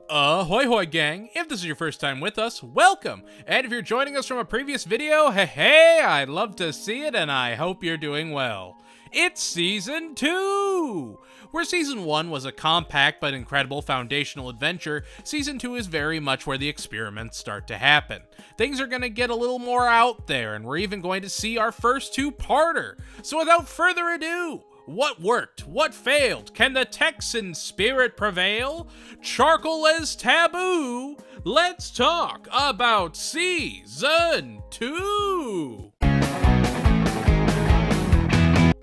Ahoy hoy gang, if this is your first time with us, welcome! And if you're joining us from a previous video, hey, I'd love to see it and I hope you're doing well. It's Season 2! Where Season 1 was a compact but incredible foundational adventure, Season 2 is very much where the experiments start to happen. Things are gonna get a little more out there, and we're even going to see our first two-parter. So without further ado, what worked? What failed? Can the Texan spirit prevail? Charcoal as taboo? Let's talk about Season 2!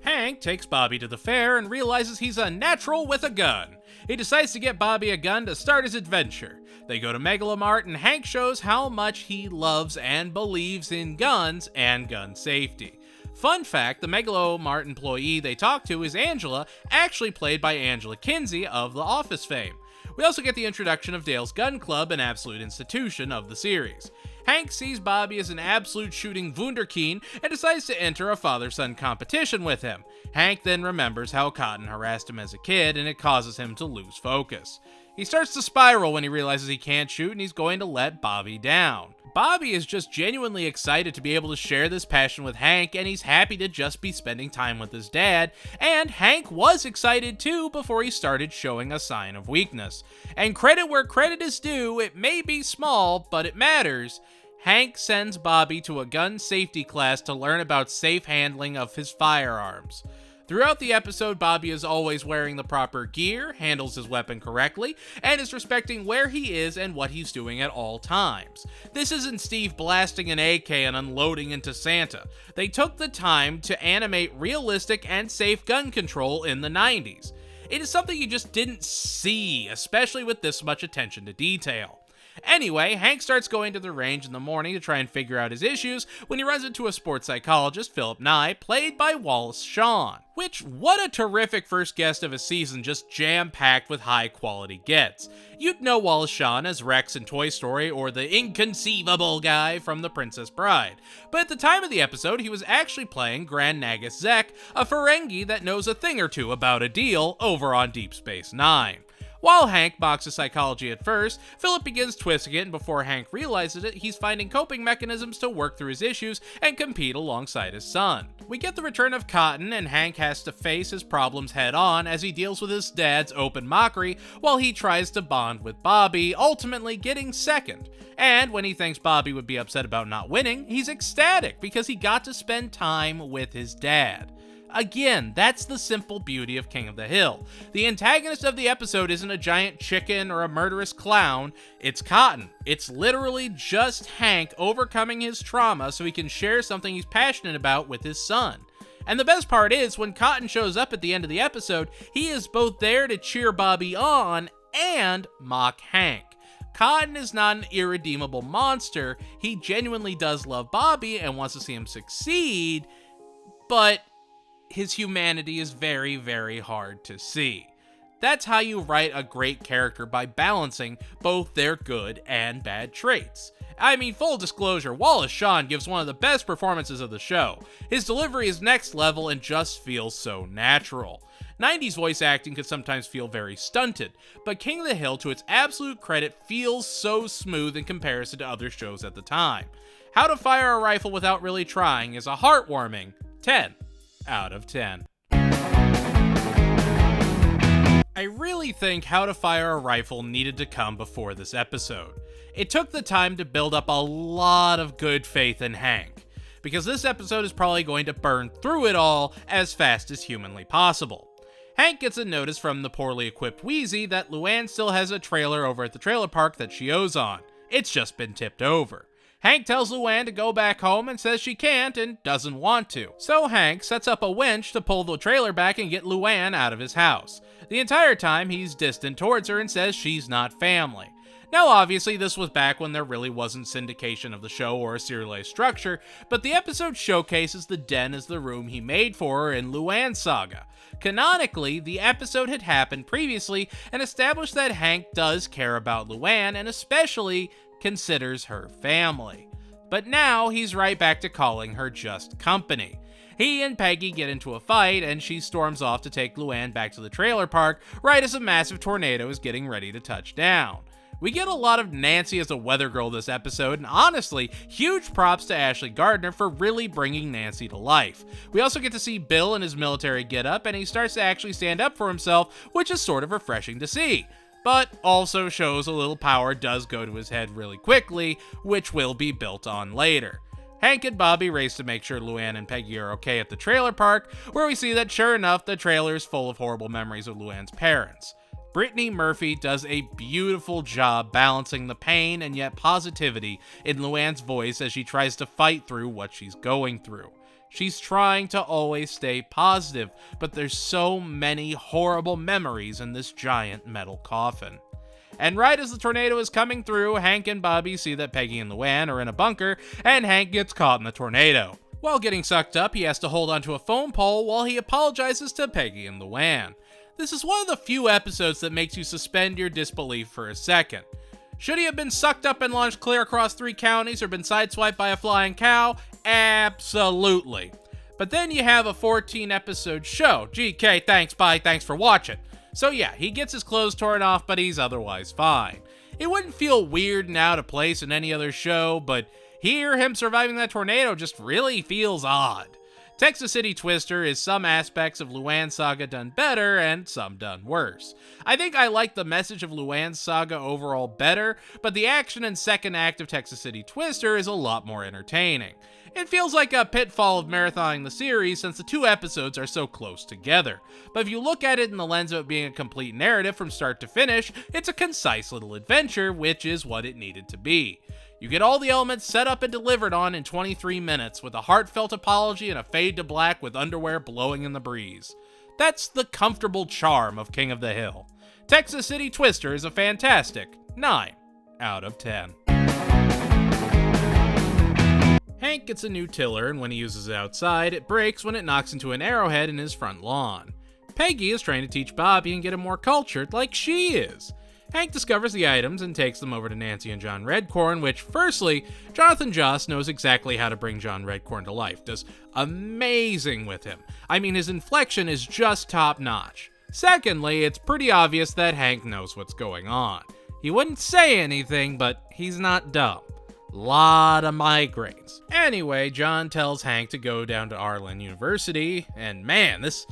Hank takes Bobby to the fair and realizes he's a natural with a gun. He decides to get Bobby a gun to start his adventure. They go to Megalomart and Hank shows how much he loves and believes in guns and gun safety. Fun fact, the Megalomart employee they talk to is Angela, actually played by Angela Kinsey of The Office fame. We also get the introduction of Dale's Gun Club, an absolute institution of the series. Hank sees Bobby as an absolute shooting wunderkind and decides to enter a father-son competition with him. Hank then remembers how Cotton harassed him as a kid and it causes him to lose focus. He starts to spiral when he realizes he can't shoot and he's going to let Bobby down. Bobby is just genuinely excited to be able to share this passion with Hank, and he's happy to just be spending time with his dad, and Hank was excited too before he started showing a sign of weakness. And credit where credit is due, it may be small, but it matters. Hank sends Bobby to a gun safety class to learn about safe handling of his firearms. Throughout the episode, Bobby is always wearing the proper gear, handles his weapon correctly, and is respecting where he is and what he's doing at all times. This isn't Steve blasting an AK and unloading into Santa. They took the time to animate realistic and safe gun control in the 90s. It is something you just didn't see, especially with this much attention to detail. Anyway, Hank starts going to the range in the morning to try and figure out his issues when he runs into a sports psychologist, Philip Nye, played by Wallace Shawn. Which, what a terrific first guest of a season, just jam-packed with high-quality gets. You'd know Wallace Shawn as Rex in Toy Story or the inconceivable guy from The Princess Bride. But at the time of the episode, he was actually playing Grand Nagus Zek, a Ferengi that knows a thing or two about a deal over on Deep Space Nine. While Hank mocks his psychology at first, Philip begins twisting it, and before Hank realizes it, he's finding coping mechanisms to work through his issues and compete alongside his son. We get the return of Cotton, and Hank has to face his problems head on as he deals with his dad's open mockery while he tries to bond with Bobby, ultimately getting second. And when he thinks Bobby would be upset about not winning, he's ecstatic because he got to spend time with his dad. Again, that's the simple beauty of King of the Hill. The antagonist of the episode isn't a giant chicken or a murderous clown, it's Cotton. It's literally just Hank overcoming his trauma so he can share something he's passionate about with his son. And the best part is, when Cotton shows up at the end of the episode, he is both there to cheer Bobby on and mock Hank. Cotton is not an irredeemable monster, he genuinely does love Bobby and wants to see him succeed, but his humanity is very, very hard to see. That's how you write a great character, by balancing both their good and bad traits. I mean, full disclosure, Wallace Shawn gives one of the best performances of the show. His delivery is next level and just feels so natural. 90s voice acting could sometimes feel very stunted, but King of the Hill, to its absolute credit, feels so smooth in comparison to other shows at the time. How to Fire a Rifle Without Really Trying is a heartwarming 10 out of 10. I really think How to Fire a Rifle needed to come before this episode. It took the time to build up a lot of good faith in Hank, because this episode is probably going to burn through it all as fast as humanly possible. Hank gets a notice from the poorly equipped Wheezy that Luann still has a trailer over at the trailer park that she owes on. It's just been tipped over. Hank tells Luann to go back home and says she can't and doesn't want to. So Hank sets up a winch to pull the trailer back and get Luann out of his house. The entire time he's distant towards her and says she's not family. Now obviously this was back when there really wasn't syndication of the show or a serialized structure, but the episode showcases the den as the room he made for her in Luann's saga. Canonically, the episode had happened previously and established that Hank does care about Luann and especially considers her family. But now he's right back to calling her just company. He and Peggy get into a fight, and she storms off to take Luann back to the trailer park right as a massive tornado is getting ready to touch down. We get a lot of Nancy as a weather girl this episode, and honestly, huge props to Ashley Gardner for really bringing Nancy to life. We also get to see Bill in his military getup, and he starts to actually stand up for himself, which is sort of refreshing to see. But also shows a little power does go to his head really quickly, which will be built on later. Hank and Bobby race to make sure Luann and Peggy are okay at the trailer park, where we see that sure enough, the trailer is full of horrible memories of Luann's parents. Brittany Murphy does a beautiful job balancing the pain and yet positivity in Luann's voice as she tries to fight through what she's going through. She's trying to always stay positive, but there's so many horrible memories in this giant metal coffin. And right as the tornado is coming through, Hank and Bobby see that Peggy and Luann are in a bunker, and Hank gets caught in the tornado. While getting sucked up, he has to hold onto a phone pole while he apologizes to Peggy and Luann. This is one of the few episodes that makes you suspend your disbelief for a second. Should he have been sucked up and launched clear across 3 counties or been sideswiped by a flying cow? Absolutely. But then you have a 14-episode show. GK, thanks, bye, thanks for watching. So yeah, he gets his clothes torn off, but he's otherwise fine. It wouldn't feel weird and out of place in any other show, but here, him surviving that tornado just really feels odd. Texas City Twister is some aspects of Luann's Saga done better and some done worse. I think I like the message of Luann's Saga overall better, but the action and second act of Texas City Twister is a lot more entertaining. It feels like a pitfall of marathoning the series since the 2 episodes are so close together. But if you look at it in the lens of it being a complete narrative from start to finish, it's a concise little adventure, which is what it needed to be. You get all the elements set up and delivered on in 23 minutes with a heartfelt apology and a fade to black with underwear blowing in the breeze. That's the comfortable charm of King of the Hill. Texas City Twister is a fantastic 9 out of 10. Hank gets a new tiller, and when he uses it outside, it breaks when it knocks into an arrowhead in his front lawn. Peggy is trying to teach Bobby and get him more cultured like she is. Hank discovers the items and takes them over to Nancy and John Redcorn, which, firstly, Jonathan Joss knows exactly how to bring John Redcorn to life, does amazing with him. I mean, his inflection is just top-notch. Secondly, it's pretty obvious that Hank knows what's going on. He wouldn't say anything, but he's not dumb. Lot of migraines. Anyway, John tells Hank to go down to Arlen University, and man, this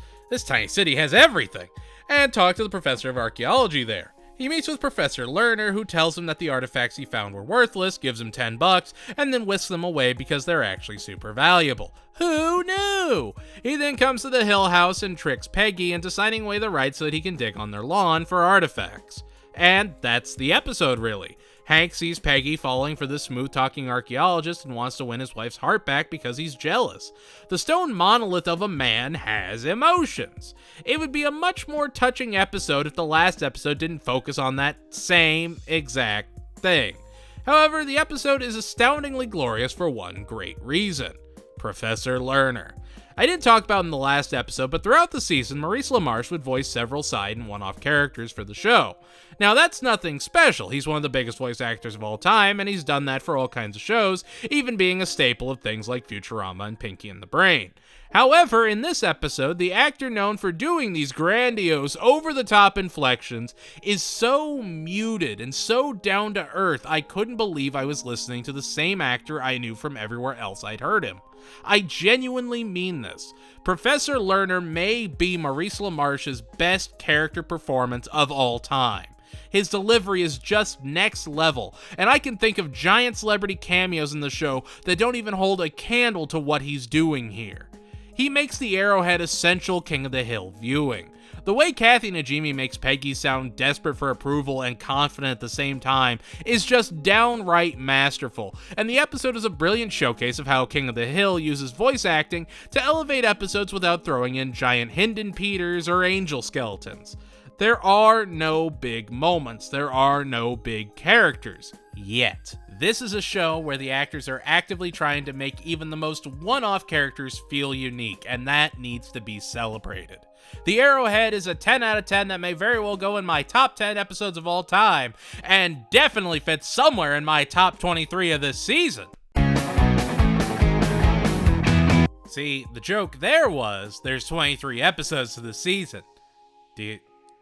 tiny city has everything, and talk to the professor of archaeology there. He meets with Professor Lerner, who tells him that the artifacts he found were worthless, gives him $10, and then whisks them away because they're actually super valuable. Who knew? He then comes to the Hill House and tricks Peggy into signing away the rights so that he can dig on their lawn for artifacts. And that's the episode, really. Hank sees Peggy falling for this smooth-talking archaeologist and wants to win his wife's heart back because he's jealous. The stone monolith of a man has emotions. It would be a much more touching episode if the last episode didn't focus on that same exact thing. However, the episode is astoundingly glorious for one great reason: Professor Lerner. I didn't talk about in the last episode, but throughout the season, Maurice LaMarche would voice several side and one-off characters for the show. Now, that's nothing special. He's one of the biggest voice actors of all time, and he's done that for all kinds of shows, even being a staple of things like Futurama and Pinky and the Brain. However, in this episode, the actor known for doing these grandiose, over-the-top inflections is so muted and so down-to-earth, I couldn't believe I was listening to the same actor I knew from everywhere else I'd heard him. I genuinely mean this. Professor Lerner may be Maurice LaMarche's best character performance of all time. His delivery is just next level, and I can think of giant celebrity cameos in the show that don't even hold a candle to what he's doing here. He makes the Arrowhead essential King of the Hill viewing. The way Kathy Najimy makes Peggy sound desperate for approval and confident at the same time is just downright masterful, and the episode is a brilliant showcase of how King of the Hill uses voice acting to elevate episodes without throwing in giant Hinden Peters or angel skeletons. There are no big moments, there are no big characters, yet. This is a show where the actors are actively trying to make even the most one-off characters feel unique, and that needs to be celebrated. The Arrowhead is a 10 out of 10 that may very well go in my top 10 episodes of all time, and definitely fits somewhere in my top 23 of this season. See, the joke there was, there's 23 episodes to the season. Do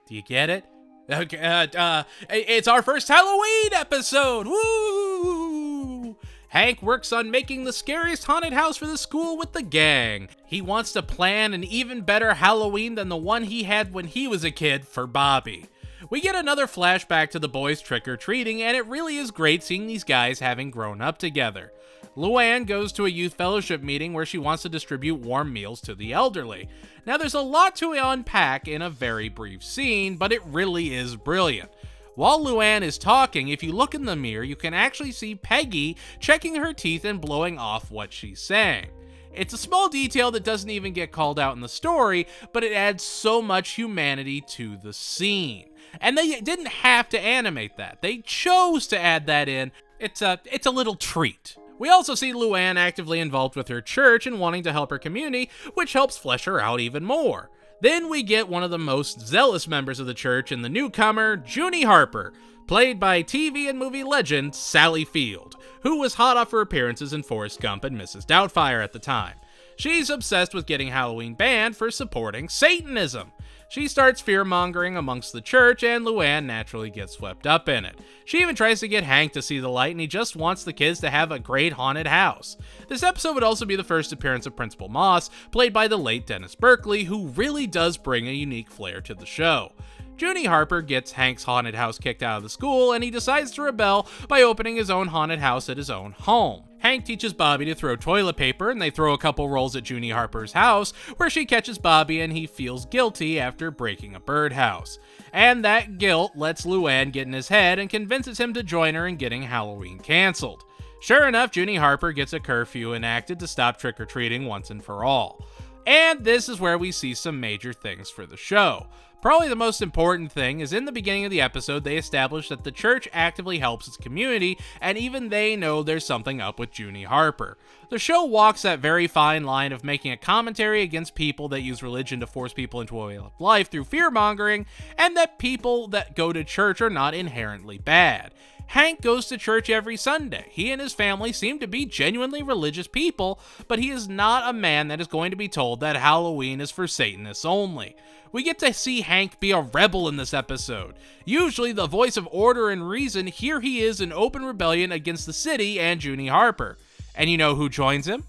you get it? Okay, it's our first Halloween episode! Woo! Hank works on making the scariest haunted house for the school with the gang. He wants to plan an even better Halloween than the one he had when he was a kid for Bobby. We get another flashback to the boys trick-or-treating, and it really is great seeing these guys having grown up together. Luann goes to a youth fellowship meeting where she wants to distribute warm meals to the elderly. Now there's a lot to unpack in a very brief scene, but it really is brilliant. While Luann is talking, if you look in the mirror, you can actually see Peggy checking her teeth and blowing off what she's saying. It's a small detail that doesn't even get called out in the story, but it adds so much humanity to the scene. And they didn't have to animate that. They chose to add that in. It's a little treat. We also see Luann actively involved with her church and wanting to help her community, which helps flesh her out even more. Then we get one of the most zealous members of the church in the newcomer, Junie Harper, played by TV and movie legend Sally Field, who was hot off her appearances in Forrest Gump and Mrs. Doubtfire at the time. She's obsessed with getting Halloween banned for supporting Satanism. She starts fear-mongering amongst the church, and Luann naturally gets swept up in it. She even tries to get Hank to see the light, and he just wants the kids to have a great haunted house. This episode would also be the first appearance of Principal Moss, played by the late Dennis Berkeley, who really does bring a unique flair to the show. Junie Harper gets Hank's haunted house kicked out of the school, and he decides to rebel by opening his own haunted house at his own home. Hank teaches Bobby to throw toilet paper, and they throw a couple rolls at Junie Harper's house, where she catches Bobby and he feels guilty after breaking a birdhouse. And that guilt lets Luann get in his head and convinces him to join her in getting Halloween canceled. Sure enough, Junie Harper gets a curfew enacted to stop trick-or-treating once and for all. And this is where we see some major things for the show. Probably the most important thing is in the beginning of the episode, they establish that the church actively helps its community, and even they know there's something up with Junie Harper. The show walks that very fine line of making a commentary against people that use religion to force people into a way of life through fear-mongering, and that people that go to church are not inherently bad. Hank goes to church every Sunday. He and his family seem to be genuinely religious people, but he is not a man that is going to be told that Halloween is for Satanists only. We get to see Hank be a rebel in this episode. Usually the voice of order and reason, here he is in open rebellion against the city and Junie Harper. And you know who joins him?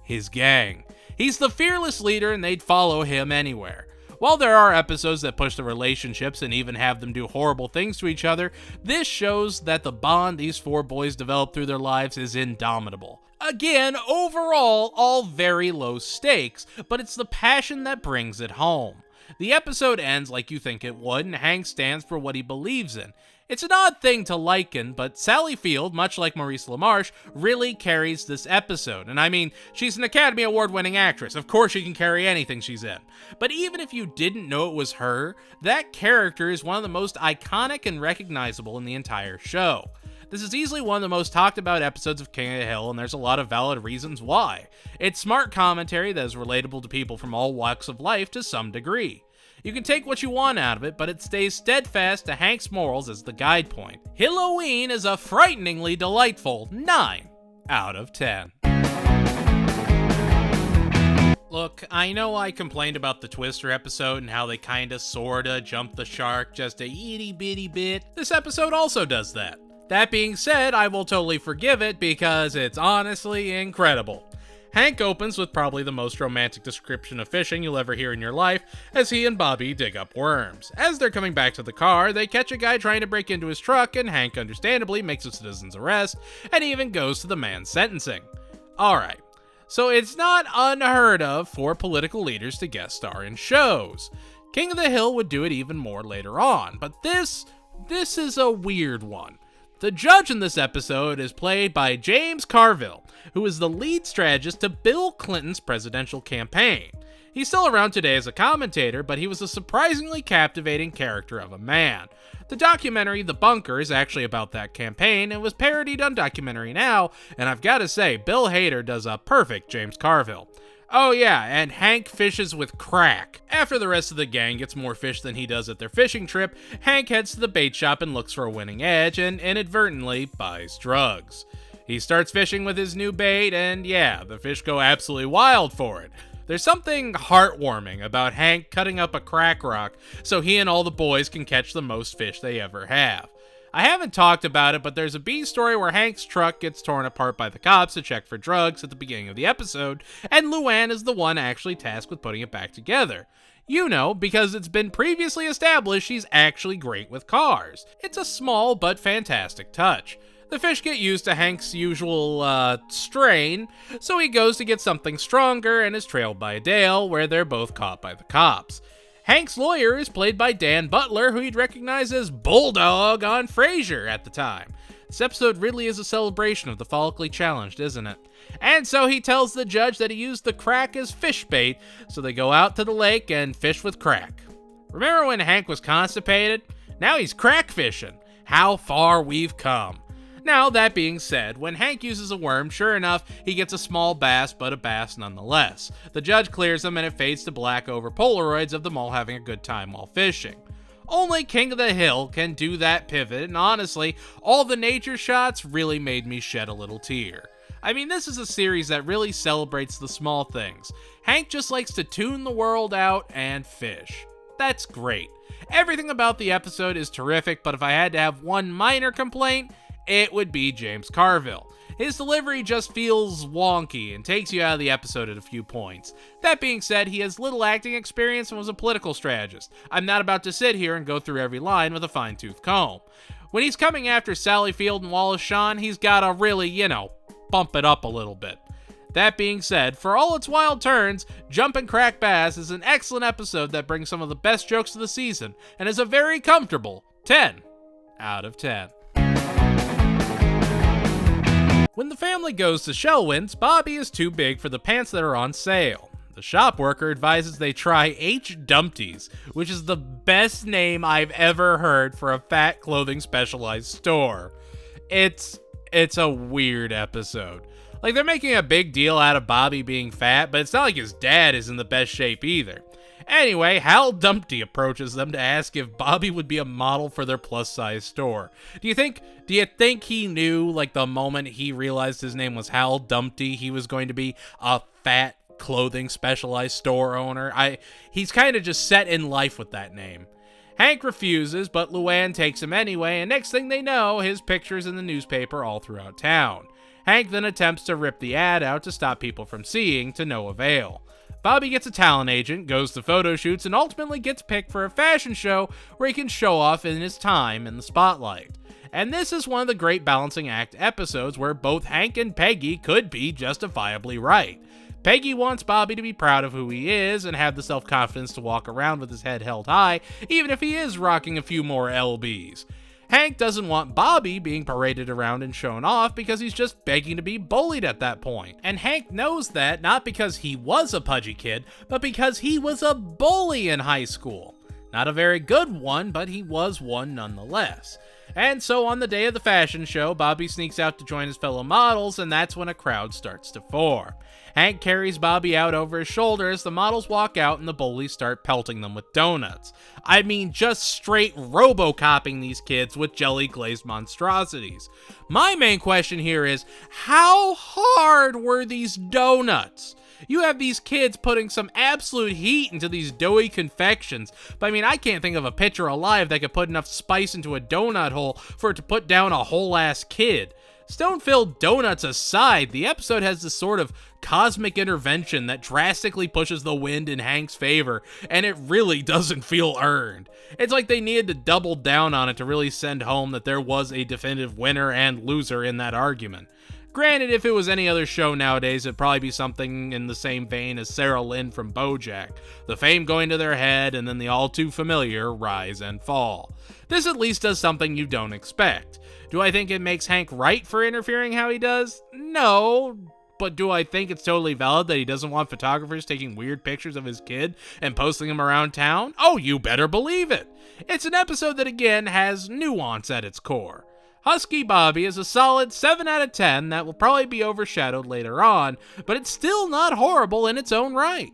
His gang. He's the fearless leader and they'd follow him anywhere. While there are episodes that push the relationships and even have them do horrible things to each other, this shows that the bond these four boys develop through their lives is indomitable. Again, overall, all very low stakes, but it's the passion that brings it home. The episode ends like you think it would, and Hank stands for what he believes in. It's an odd thing to liken, but Sally Field, much like Maurice LaMarche, really carries this episode. And I mean, she's an Academy Award-winning actress. Of course she can carry anything she's in. But even if you didn't know it was her, that character is one of the most iconic and recognizable in the entire show. This is easily one of the most talked about episodes of King of the Hill, and there's a lot of valid reasons why. It's smart commentary that is relatable to people from all walks of life to some degree. You can take what you want out of it, but it stays steadfast to Hank's morals as the guide point. Hilloween is a frighteningly delightful 9 out of 10. Look, I know I complained about the Twister episode and how they kinda sorta jumped the shark just a itty bitty bit. This episode also does that. That being said, I will totally forgive it because it's honestly incredible. Hank opens with probably the most romantic description of fishing you'll ever hear in your life as he and Bobby dig up worms. As they're coming back to the car, they catch a guy trying to break into his truck, and Hank understandably makes a citizen's arrest and even goes to the man's sentencing. Alright, so it's not unheard of for political leaders to guest star in shows. King of the Hill would do it even more later on, but this is a weird one. The judge in this episode is played by James Carville, who is the lead strategist to Bill Clinton's presidential campaign. He's still around today as a commentator, but he was a surprisingly captivating character of a man. The documentary The Bunker is actually about that campaign and was parodied on Documentary Now, and I've gotta say, Bill Hader does a perfect James Carville. Oh yeah, and Hank fishes with crack. After the rest of the gang gets more fish than he does at their fishing trip, Hank heads to the bait shop and looks for a winning edge and inadvertently buys drugs. He starts fishing with his new bait and yeah, the fish go absolutely wild for it. There's something heartwarming about Hank cutting up a crack rock so he and all the boys can catch the most fish they ever have. I haven't talked about it, but there's a B story where Hank's truck gets torn apart by the cops to check for drugs at the beginning of the episode, and Luann is the one actually tasked with putting it back together. You know, because it's been previously established she's actually great with cars. It's a small but fantastic touch. The fish get used to Hank's usual, strain, so he goes to get something stronger and is trailed by Dale, where they're both caught by the cops. Hank's lawyer is played by Dan Butler, who you'd recognize as Bulldog on Frasier at the time. This episode really is a celebration of the follically challenged, isn't it? And so he tells the judge that he used the crack as fish bait, so they go out to the lake and fish with crack. Remember when Hank was constipated? Now he's crack fishing. How far we've come. Now, that being said, when Hank uses a worm, sure enough, he gets a small bass, but a bass nonetheless. The judge clears them and it fades to black over Polaroids of them all having a good time while fishing. Only King of the Hill can do that pivot, and honestly, all the nature shots really made me shed a little tear. I mean, this is a series that really celebrates the small things. Hank just likes to tune the world out and fish. That's great. Everything about the episode is terrific, but if I had to have one minor complaint, it would be James Carville. His delivery just feels wonky and takes you out of the episode at a few points. That being said, he has little acting experience and was a political strategist. I'm not about to sit here and go through every line with a fine-tooth comb. When he's coming after Sally Field and Wallace Shawn, he's gotta really, bump it up a little bit. That being said, for all its wild turns, Jumpin' Crack Bass is an excellent episode that brings some of the best jokes of the season and is a very comfortable 10 out of 10. When the family goes to Shellwin's, Bobby is too big for the pants that are on sale. The shop worker advises they try H. Dumpty's, which is the best name I've ever heard for a fat clothing specialized store. It's a weird episode. Like, they're making a big deal out of Bobby being fat, but it's not like his dad is in the best shape either. Anyway, Hal Dumpty approaches them to ask if Bobby would be a model for their plus-size store. Do you think he knew, like, the moment he realized his name was Hal Dumpty, he was going to be a fat clothing specialized store owner? He's kind of just set in life with that name. Hank refuses, but Luann takes him anyway, and next thing they know, his picture's in the newspaper all throughout town. Hank then attempts to rip the ad out to stop people from seeing, to no avail. Bobby gets a talent agent, goes to photo shoots, and ultimately gets picked for a fashion show where he can show off in his time in the spotlight. And this is one of the great balancing act episodes where both Hank and Peggy could be justifiably right. Peggy wants Bobby to be proud of who he is and have the self-confidence to walk around with his head held high, even if he is rocking a few more LBs. Hank doesn't want Bobby being paraded around and shown off because he's just begging to be bullied at that point. And Hank knows that not because he was a pudgy kid, but because he was a bully in high school. Not a very good one, but he was one nonetheless. And so on the day of the fashion show, Bobby sneaks out to join his fellow models, and that's when a crowd starts to form. Hank carries Bobby out over his shoulder as the models walk out and the bullies start pelting them with donuts. I mean, just straight robo-copping these kids with jelly-glazed monstrosities. My main question here is, how hard were these donuts? You have these kids putting some absolute heat into these doughy confections, but I mean, I can't think of a pitcher alive that could put enough spice into a donut hole for it to put down a whole-ass kid. Stone-filled donuts aside, the episode has this sort of cosmic intervention that drastically pushes the wind in Hank's favor, and it really doesn't feel earned. It's like they needed to double down on it to really send home that there was a definitive winner and loser in that argument. Granted, if it was any other show nowadays, it'd probably be something in the same vein as Sarah Lynn from BoJack, the fame going to their head and then the all-too-familiar rise and fall. This at least does something you don't expect. Do I think it makes Hank right for interfering how he does? No, but do I think it's totally valid that he doesn't want photographers taking weird pictures of his kid and posting them around town? Oh, you better believe it! It's an episode that, again, has nuance at its core. Husky Bobby is a solid 7 out of 10 that will probably be overshadowed later on, but it's still not horrible in its own right.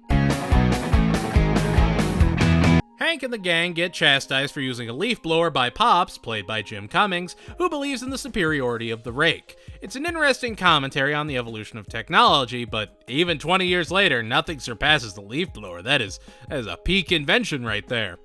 Hank and the gang get chastised for using a leaf blower by Pops, played by Jim Cummings, who believes in the superiority of the rake. It's an interesting commentary on the evolution of technology, but even 20 years later, nothing surpasses the leaf blower. That is a peak invention right there.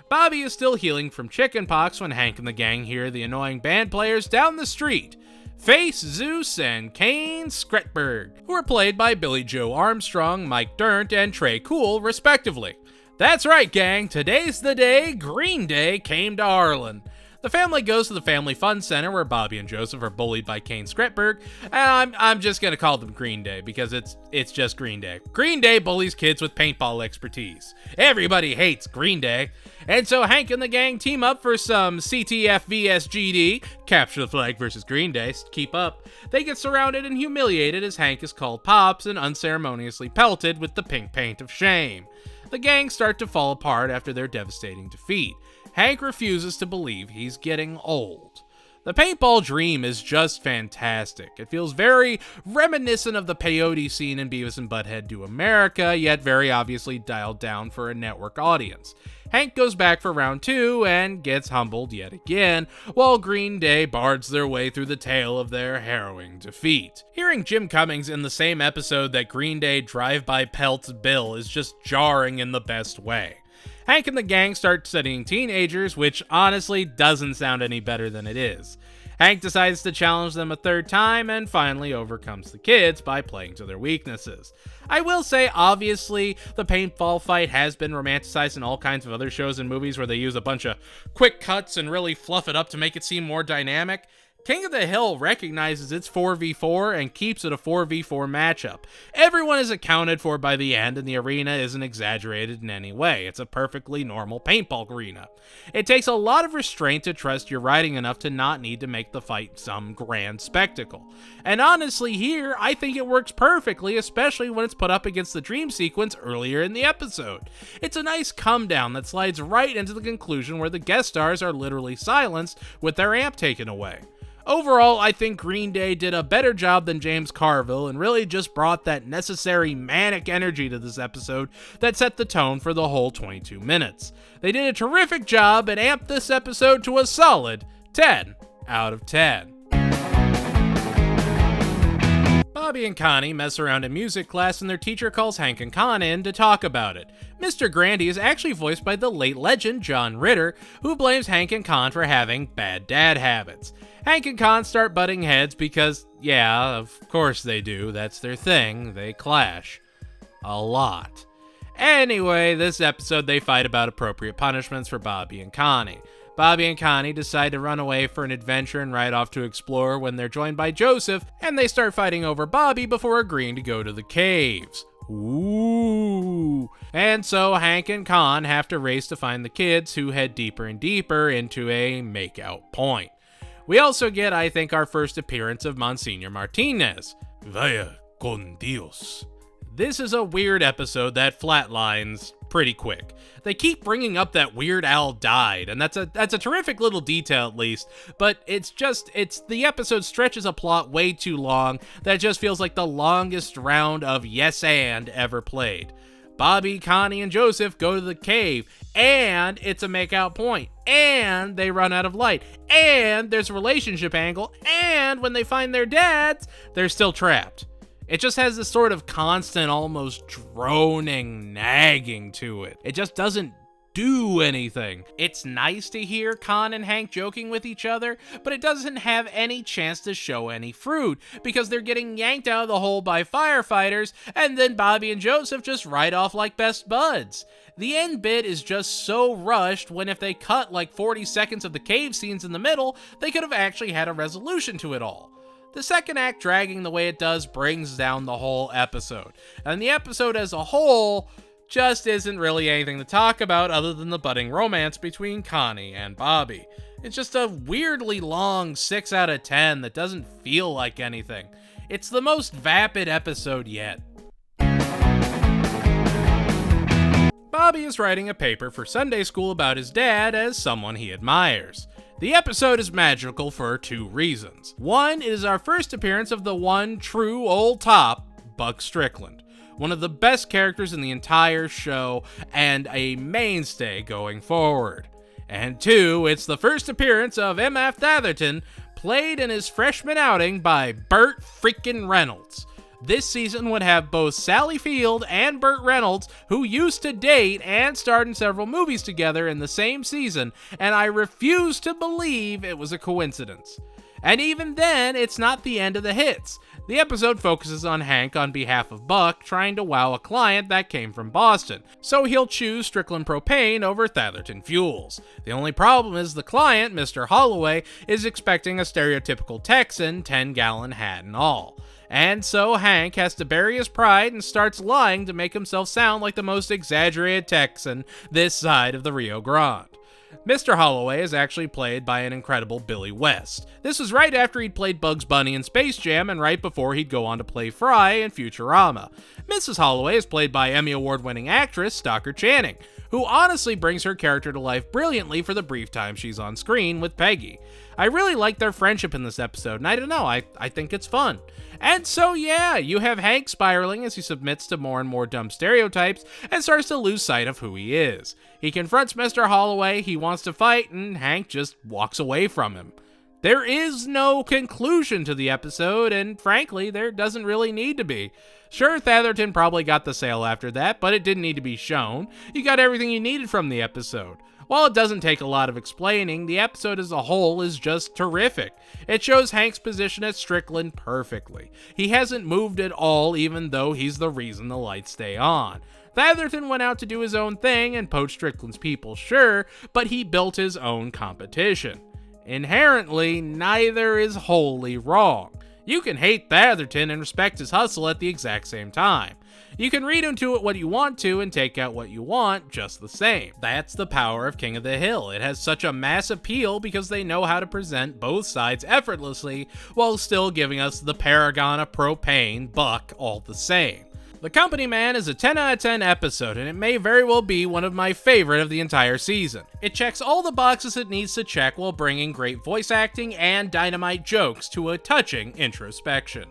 Bobby is still healing from chickenpox when Hank and the gang hear the annoying band players down the street. Face, Zeus, and Kane Skretberg, who are played by Billy Joe Armstrong, Mike Dirnt, and Trey Cool, respectively. That's right, gang, today's the day Green Day came to Harlan. The family goes to the Family Fun Center where Bobby and Joseph are bullied by Kane Skretberg, and I'm just gonna call them Green Day because it's just Green Day. Green Day bullies kids with paintball expertise. Everybody hates Green Day. And so Hank and the gang team up for some CTF vs GD, Capture the Flag versus Green Day, keep up. They get surrounded and humiliated as Hank is called Pops and unceremoniously pelted with the pink paint of shame. The gang start to fall apart after their devastating defeat. Hank refuses to believe he's getting old. The paintball dream is just fantastic. It feels very reminiscent of the peyote scene in Beavis and Butthead Do America, yet very obviously dialed down for a network audience. Hank goes back for round 2 and gets humbled yet again, while Green Day bards their way through the tale of their harrowing defeat. Hearing Jim Cummings in the same episode that Green Day drive-by pelts Bill is just jarring in the best way. Hank and the gang start studying teenagers, which honestly doesn't sound any better than it is. Hank decides to challenge them a third time and finally overcomes the kids by playing to their weaknesses. I will say, obviously, the paintball fight has been romanticized in all kinds of other shows and movies where they use a bunch of quick cuts and really fluff it up to make it seem more dynamic. King of the Hill recognizes it's 4v4 and keeps it a 4v4 matchup. Everyone is accounted for by the end and the arena isn't exaggerated in any way. It's a perfectly normal paintball arena. It takes a lot of restraint to trust you're riding enough to not need to make the fight some grand spectacle. And honestly here, I think it works perfectly, especially when it's put up against the dream sequence earlier in the episode. It's a nice come down that slides right into the conclusion where the guest stars are literally silenced with their amp taken away. Overall, I think Green Day did a better job than James Carville and really just brought that necessary manic energy to this episode that set the tone for the whole 22 minutes. They did a terrific job and amped this episode to a solid 10 out of 10. Bobby and Connie mess around in music class and their teacher calls Hank and Con in to talk about it. Mr. Grandy is actually voiced by the late legend John Ritter, who blames Hank and Con for having bad dad habits. Hank and Con start butting heads because, yeah, of course they do, that's their thing, they clash. A lot. Anyway, this episode they fight about appropriate punishments for Bobby and Connie. Bobby and Connie decide to run away for an adventure and ride off to explore when they're joined by Joseph, and they start fighting over Bobby before agreeing to go to the caves. Ooh. And so Hank and Con have to race to find the kids who head deeper and deeper into a makeout point. We also get, I think, our first appearance of Monsignor Martinez. Vaya con Dios. This is a weird episode that flatlines pretty quick. They keep bringing up that Weird Al died, and that's a terrific little detail at least, but the episode stretches a plot way too long that just feels like the longest round of yes and ever played. Bobby, Connie, and Joseph go to the cave, and it's a makeout point, and they run out of light, and there's a relationship angle, and when they find their dads, they're still trapped. It just has this sort of constant, almost droning nagging to it. It just doesn't do anything. It's nice to hear Con and Hank joking with each other, but it doesn't have any chance to show any fruit because they're getting yanked out of the hole by firefighters, and then Bobby and Joseph just ride off like best buds. The end bit is just so rushed when if they cut like 40 seconds of the cave scenes in the middle, they could have actually had a resolution to it all. The second act dragging the way it does brings down the whole episode, and the episode as a whole just isn't really anything to talk about other than the budding romance between Connie and Bobby. It's just a weirdly long 6 out of 10 that doesn't feel like anything. It's the most vapid episode yet. Bobby is writing a paper for Sunday school about his dad as someone he admires. The episode is magical for 2 reasons. One, it is our first appearance of the one true old top, Buck Strickland. one of the best characters in the entire show and a mainstay going forward. And 2, it's the first appearance of M.F. Thatherton, played in his freshman outing by Burt freaking Reynolds. This season would have both Sally Field and Burt Reynolds, who used to date and starred in several movies together in the same season, and I refuse to believe it was a coincidence. And even then, it's not the end of the hits. The episode focuses on Hank on behalf of Buck trying to wow a client that came from Boston, so he'll choose Strickland Propane over Thatherton Fuels. The only problem is the client, Mr. Holloway, is expecting a stereotypical Texan 10-gallon hat and all. And so Hank has to bury his pride and starts lying to make himself sound like the most exaggerated Texan this side of the Rio Grande. Mr. Holloway is actually played by an incredible Billy West. This was right after he'd played Bugs Bunny in Space Jam and right before he'd go on to play Fry in Futurama. Mrs. Holloway is played by Emmy Award-winning actress Stockard Channing, who honestly brings her character to life brilliantly for the brief time she's on screen with Peggy. I really like their friendship in this episode, and I don't know, I think it's fun. And so yeah, you have Hank spiraling as he submits to more and more dumb stereotypes and starts to lose sight of who he is. He confronts Mr. Holloway, he wants to fight, and Hank just walks away from him. There is no conclusion to the episode, and frankly, there doesn't really need to be. Sure, Thatherton probably got the sale after that, but it didn't need to be shown. You got everything you needed from the episode. While it doesn't take a lot of explaining, the episode as a whole is just terrific. It shows Hank's position at Strickland perfectly. He hasn't moved at all, even though he's the reason the lights stay on. Thatherton went out to do his own thing and poach Strickland's people, sure, but he built his own competition. Inherently, neither is wholly wrong. You can hate Thatherton and respect his hustle at the exact same time. You can read into it what you want to and take out what you want just the same. That's the power of King of the Hill. It has such a mass appeal because they know how to present both sides effortlessly while still giving us the paragon of propane, Buck, all the same. The Company Man is a 10 out of 10 episode, and it may very well be one of my favorite of the entire season. It checks all the boxes it needs to check while bringing great voice acting and dynamite jokes to a touching introspection.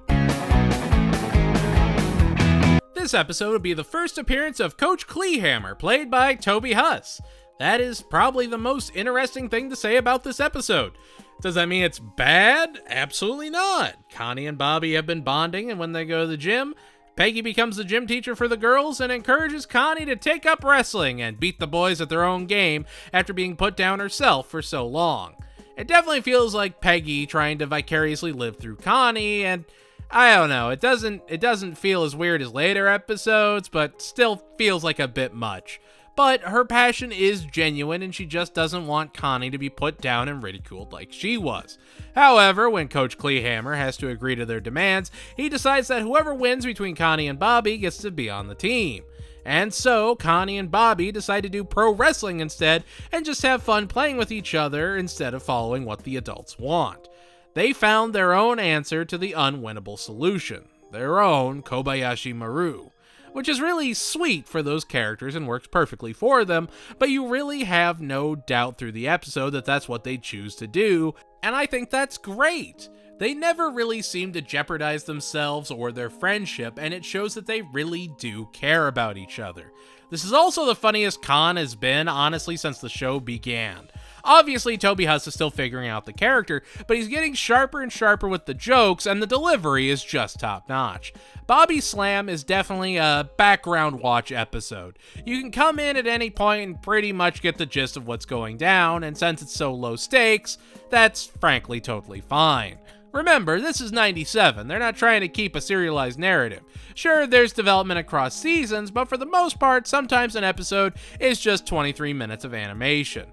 This episode will be the first appearance of Coach Kleehammer, played by Toby Huss. That is probably the most interesting thing to say about this episode. Does that mean it's bad? Absolutely not. Connie and Bobby have been bonding, and when they go to the gym, Peggy becomes the gym teacher for the girls and encourages Connie to take up wrestling and beat the boys at their own game after being put down herself for so long. It definitely feels like Peggy trying to vicariously live through Connie, and I don't know, it doesn't feel as weird as later episodes, but still feels like a bit much. But her passion is genuine, and she just doesn't want Connie to be put down and ridiculed like she was. However, when Coach Kleehammer has to agree to their demands, he decides that whoever wins between Connie and Bobby gets to be on the team. And so, Connie and Bobby decide to do pro wrestling instead, and just have fun playing with each other instead of following what the adults want. They found their own answer to the unwinnable solution, their own Kobayashi Maru, which is really sweet for those characters and works perfectly for them, but you really have no doubt through the episode that that's what they choose to do, and I think that's great. They never really seem to jeopardize themselves or their friendship, and it shows that they really do care about each other. This is also the funniest Khan has been, honestly, since the show began. Obviously, Toby Huss is still figuring out the character, but he's getting sharper and sharper with the jokes, and the delivery is just top-notch. Bobby Slam is definitely a background watch episode. You can come in at any point and pretty much get the gist of what's going down, and since it's so low stakes, that's frankly totally fine. Remember, this is 97. They're not trying to keep a serialized narrative. Sure, there's development across seasons, but for the most part, sometimes an episode is just 23 minutes of animation.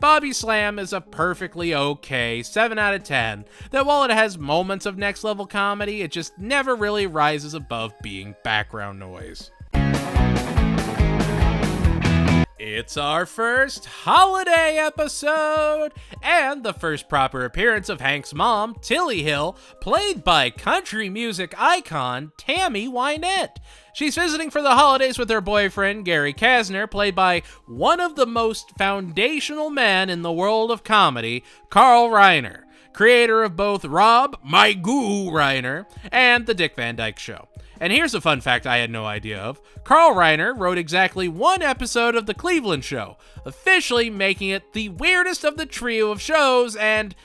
Bobby Slam is a perfectly okay 7 out of 10 that while it has moments of next level comedy, it just never really rises above being background noise. It's our first holiday episode, and the first proper appearance of Hank's mom, Tilly Hill, played by country music icon Tammy Wynette. She's visiting for the holidays with her boyfriend, Gary Kasner, played by one of the most foundational men in the world of comedy, Carl Reiner, creator of both Rob, my goo, Reiner, and The Dick Van Dyke Show. And here's a fun fact I had no idea of. Carl Reiner wrote exactly one episode of The Cleveland Show, officially making it the weirdest of the trio of shows and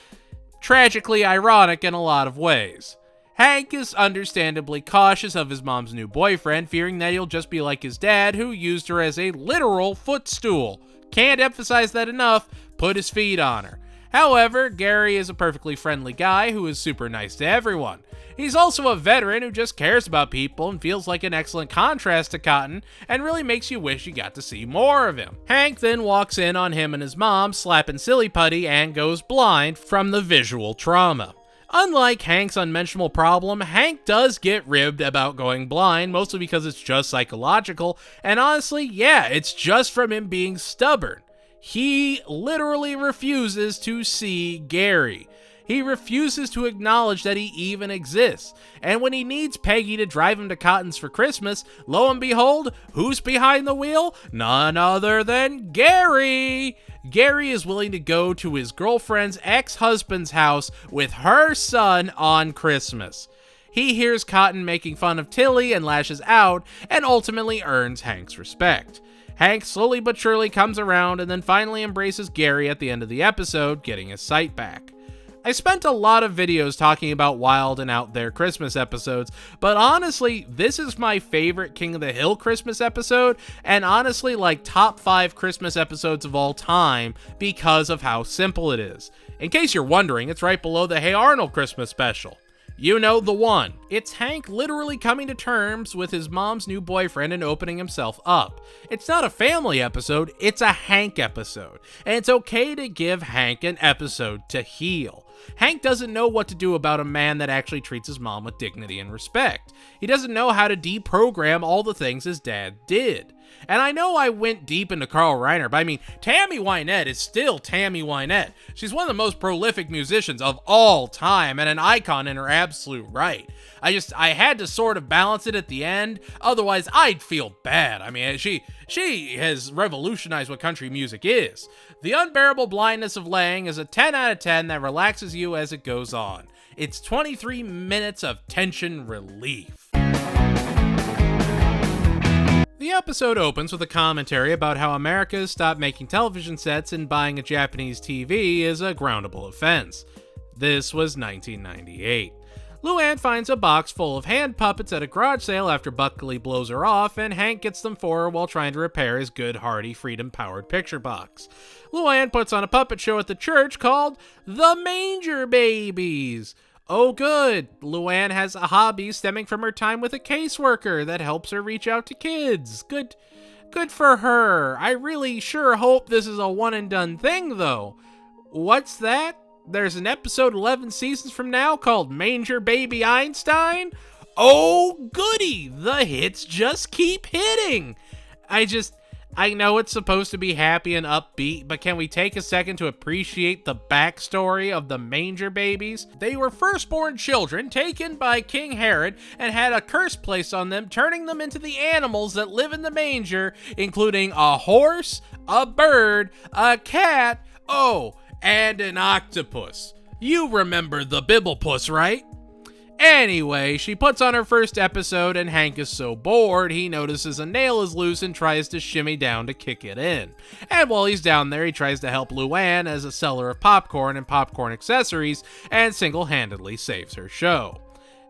tragically ironic in a lot of ways. Hank is understandably cautious of his mom's new boyfriend, fearing that he'll just be like his dad, who used her as a literal footstool. Can't emphasize that enough, put his feet on her. However, Gary is a perfectly friendly guy who is super nice to everyone. He's also a veteran who just cares about people and feels like an excellent contrast to Cotton and really makes you wish you got to see more of him. Hank then walks in on him and his mom slapping silly putty and goes blind from the visual trauma. Unlike Hank's unmentionable problem, Hank does get ribbed about going blind, mostly because it's just psychological, and honestly, yeah, it's just from him being stubborn. He literally refuses to see Gary. He refuses to acknowledge that he even exists. And when he needs Peggy to drive him to Cotton's for Christmas, lo and behold, who's behind the wheel? None other than Gary! Gary is willing to go to his girlfriend's ex-husband's house with her son on Christmas. He hears Cotton making fun of Tilly and lashes out, and ultimately earns Hank's respect. Hank slowly but surely comes around and then finally embraces Gary at the end of the episode, getting his sight back. I spent a lot of videos talking about wild and out there Christmas episodes, but honestly, this is my favorite King of the Hill Christmas episode, and honestly, like top 5 Christmas episodes of all time because of how simple it is. In case you're wondering, it's right below the Hey Arnold Christmas special. You know, the one. It's Hank literally coming to terms with his mom's new boyfriend and opening himself up. It's not a family episode, it's a Hank episode. And it's okay to give Hank an episode to heal. Hank doesn't know what to do about a man that actually treats his mom with dignity and respect. He doesn't know how to deprogram all the things his dad did. And I know I went deep into Carl Reiner, but I mean, Tammy Wynette is still Tammy Wynette. She's one of the most prolific musicians of all time and an icon in her absolute right. I had to sort of balance it at the end, otherwise I'd feel bad. I mean, she has revolutionized what country music is. The Unbearable Blindness of Lang is a 10 out of 10 that relaxes you as it goes on. It's 23 minutes of tension relief. The episode opens with a commentary about how America has stopped making television sets and buying a Japanese TV is a groundable offense. This was 1998. Luann finds a box full of hand puppets at a garage sale after Buckley blows her off, and Hank gets them for her while trying to repair his good, hearty, freedom-powered picture box. Luann puts on a puppet show at the church called The Manger Babies. Oh good, Luann has a hobby stemming from her time with a caseworker that helps her reach out to kids. Good for her. I really sure hope this is a one-and-done thing, though. What's that? There's an episode 11 seasons from now called Manger Baby Einstein? Oh goody, the hits just keep hitting. I know it's supposed to be happy and upbeat, but can we take a second to appreciate the backstory of the Manger Babies? They were firstborn children taken by King Herod and had a curse placed on them, turning them into the animals that live in the manger, including a horse, a bird, a cat, and an octopus. You remember the Bibblepuss, right? Anyway, she puts on her first episode and Hank is so bored he notices a nail is loose and tries to shimmy down to kick it in. And while he's down there, he tries to help Luann as a seller of popcorn and popcorn accessories and single-handedly saves her show.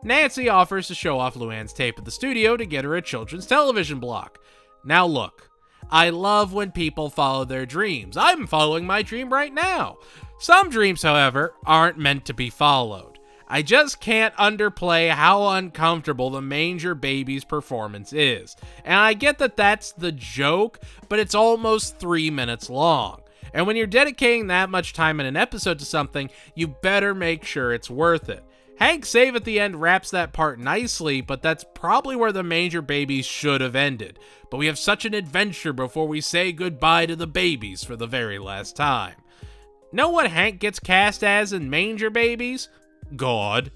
Nancy offers to show off Luann's tape at the studio to get her a children's television block. Now look, I love when people follow their dreams. I'm following my dream right now. Some dreams, however, aren't meant to be followed. I just can't underplay how uncomfortable the Manger Baby's performance is. And I get that that's the joke, but it's almost 3 minutes long. And when you're dedicating that much time in an episode to something, you better make sure it's worth it. Hank's save at the end wraps that part nicely, but that's probably where the Manger Babies should have ended. But we have such an adventure before we say goodbye to the babies for the very last time. Know what Hank gets cast as in Manger Babies? God.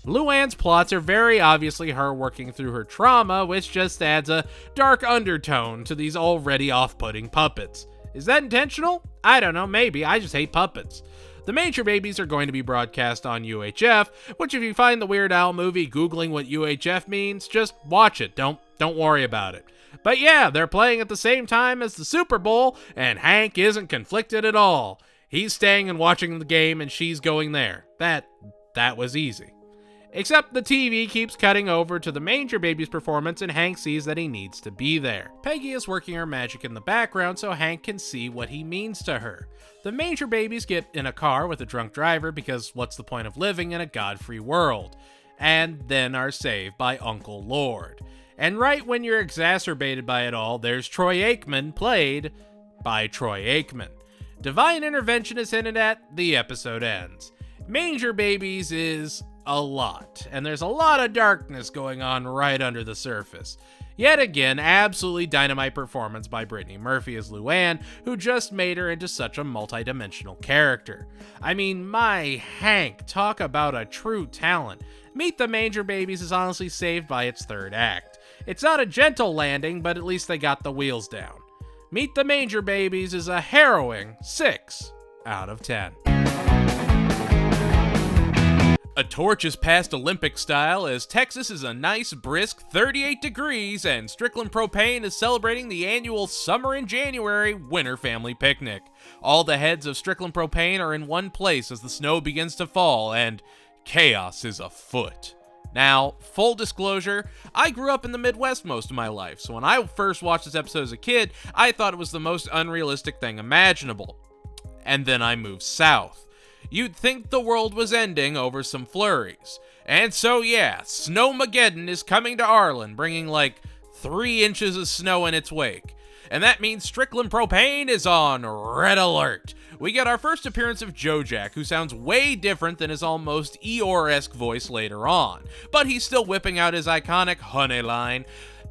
Luann's plots are very obviously her working through her trauma, which just adds a dark undertone to these already off-putting puppets. Is that intentional? I don't know, maybe. I just hate puppets. The Manger Babies are going to be broadcast on UHF, which if you find the Weird Al movie Googling what UHF means, just watch it. Don't worry about it. But yeah, they're playing at the same time as the Super Bowl, and Hank isn't conflicted at all. He's staying and watching the game, and she's going there. That was easy. Except the TV keeps cutting over to the Manger Baby's performance, and Hank sees that he needs to be there. Peggy is working her magic in the background so Hank can see what he means to her. The Manger Babies get in a car with a drunk driver because what's the point of living in a God-free world? And then are saved by Uncle Lord. And right when you're exacerbated by it all, there's Troy Aikman, played by Troy Aikman. Divine intervention is hinted at, the episode ends. Manger Babies is a lot, and there's a lot of darkness going on right under the surface. Yet again, absolutely dynamite performance by Brittany Murphy as Luann, who just made her into such a multidimensional character. I mean, my Hank, talk about a true talent. Meet the Manger Babies is honestly saved by its third act. It's not a gentle landing, but at least they got the wheels down. Meet the Manger Babies is a harrowing 6 out of 10. A torch is passed Olympic style as Texas is a nice brisk 38 degrees and Strickland Propane is celebrating the annual Summer in January Winter Family Picnic. All the heads of Strickland Propane are in one place as the snow begins to fall and chaos is afoot. Now, full disclosure, I grew up in the Midwest most of my life, so when I first watched this episode as a kid, I thought it was the most unrealistic thing imaginable. And then I moved south. You'd think the world was ending over some flurries. And so yeah, Snowmageddon is coming to Arlen, bringing like 3 inches of snow in its wake. And that means Strickland Propane is on red alert. We get our first appearance of Joe-Jack, who sounds way different than his almost Eeyore-esque voice later on. But he's still whipping out his iconic honey line.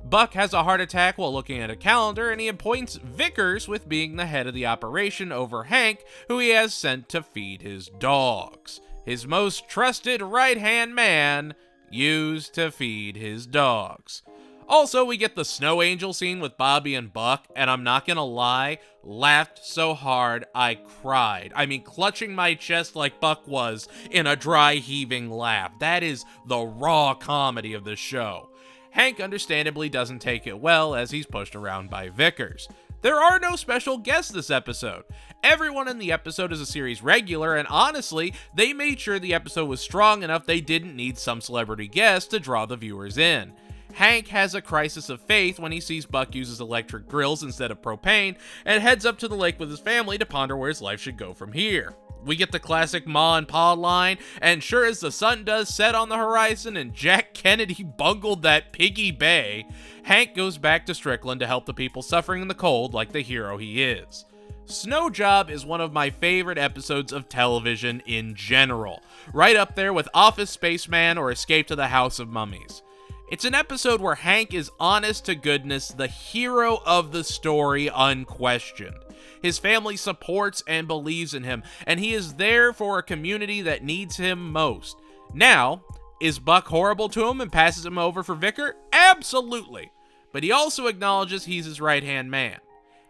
Buck has a heart attack while looking at a calendar, and he appoints Vickers with being the head of the operation over Hank, who he has sent to feed his dogs. His most trusted right-hand man, used to feed his dogs. Also, we get the snow angel scene with Bobby and Buck, and I'm not gonna lie, laughed so hard I cried. I mean, clutching my chest like Buck was in a dry heaving laugh. That is the raw comedy of the show. Hank understandably doesn't take it well as he's pushed around by Vickers. There are no special guests this episode. Everyone in the episode is a series regular, and honestly, they made sure the episode was strong enough they didn't need some celebrity guest to draw the viewers in. Hank has a crisis of faith when he sees Buck uses electric grills instead of propane, and heads up to the lake with his family to ponder where his life should go from here. We get the classic Ma and Pa line, and sure as the sun does set on the horizon and Jack Kennedy bungled that Piggy Bay, Hank goes back to Strickland to help the people suffering in the cold like the hero he is. Snow Job is one of my favorite episodes of television in general, right up there with Office Spaceman or Escape to the House of Mummies. It's an episode where Hank is honest to goodness the hero of the story unquestioned. His family supports and believes in him, and he is there for a community that needs him most. Now, is Buck horrible to him and passes him over for Vicar? Absolutely. But he also acknowledges he's his right-hand man.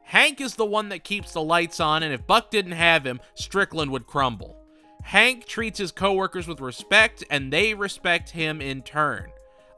Hank is the one that keeps the lights on, and if Buck didn't have him, Strickland would crumble. Hank treats his coworkers with respect, and they respect him in turn.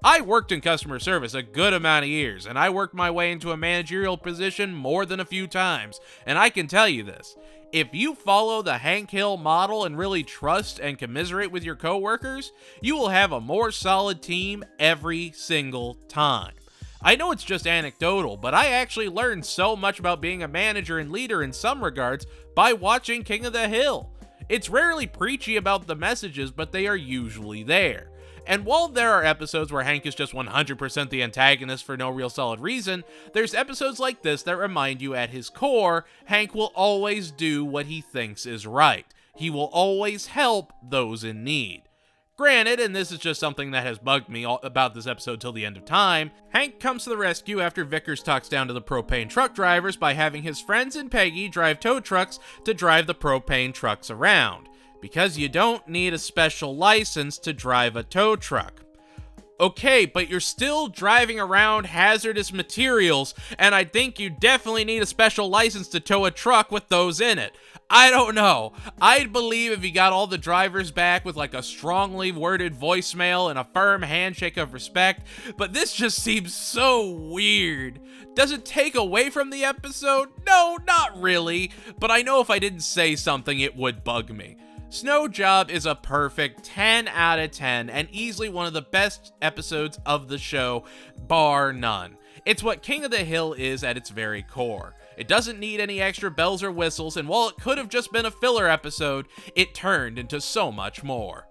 I worked in customer service a good amount of years, and I worked my way into a managerial position more than a few times, and I can tell you this. If you follow the Hank Hill model and really trust and commiserate with your coworkers, you will have a more solid team every single time. I know it's just anecdotal, but I actually learned so much about being a manager and leader in some regards by watching King of the Hill. It's rarely preachy about the messages, but they are usually there. And while there are episodes where Hank is just 100% the antagonist for no real solid reason, there's episodes like this that remind you at his core, Hank will always do what he thinks is right. He will always help those in need. Granted, and this is just something that has bugged me about this episode till the end of time, Hank comes to the rescue after Vickers talks down to the propane truck drivers by having his friends and Peggy drive tow trucks to drive the propane trucks around. Because you don't need a special license to drive a tow truck. Okay, but you're still driving around hazardous materials, and I think you definitely need a special license to tow a truck with those in it. I don't know. I'd believe if he got all the drivers back with like a strongly worded voicemail and a firm handshake of respect, but this just seems so weird. Does it take away from the episode? No, not really, but I know if I didn't say something, it would bug me. Snow Job is a perfect 10 out of 10 and easily one of the best episodes of the show, bar none. It's what King of the Hill is at its very core. It doesn't need any extra bells or whistles, and while it could have just been a filler episode, it turned into so much more.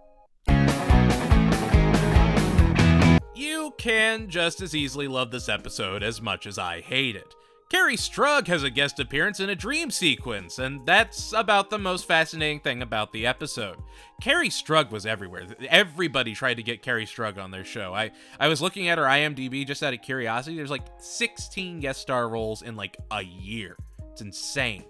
You can just as easily love this episode as much as I hate it. Carrie Strug has a guest appearance in a dream sequence, and that's about the most fascinating thing about the episode. Carrie Strug was everywhere. Everybody tried to get Carrie Strug on their show. I was looking at her IMDb just out of curiosity. There's like 16 guest star roles in like a year. It's insane.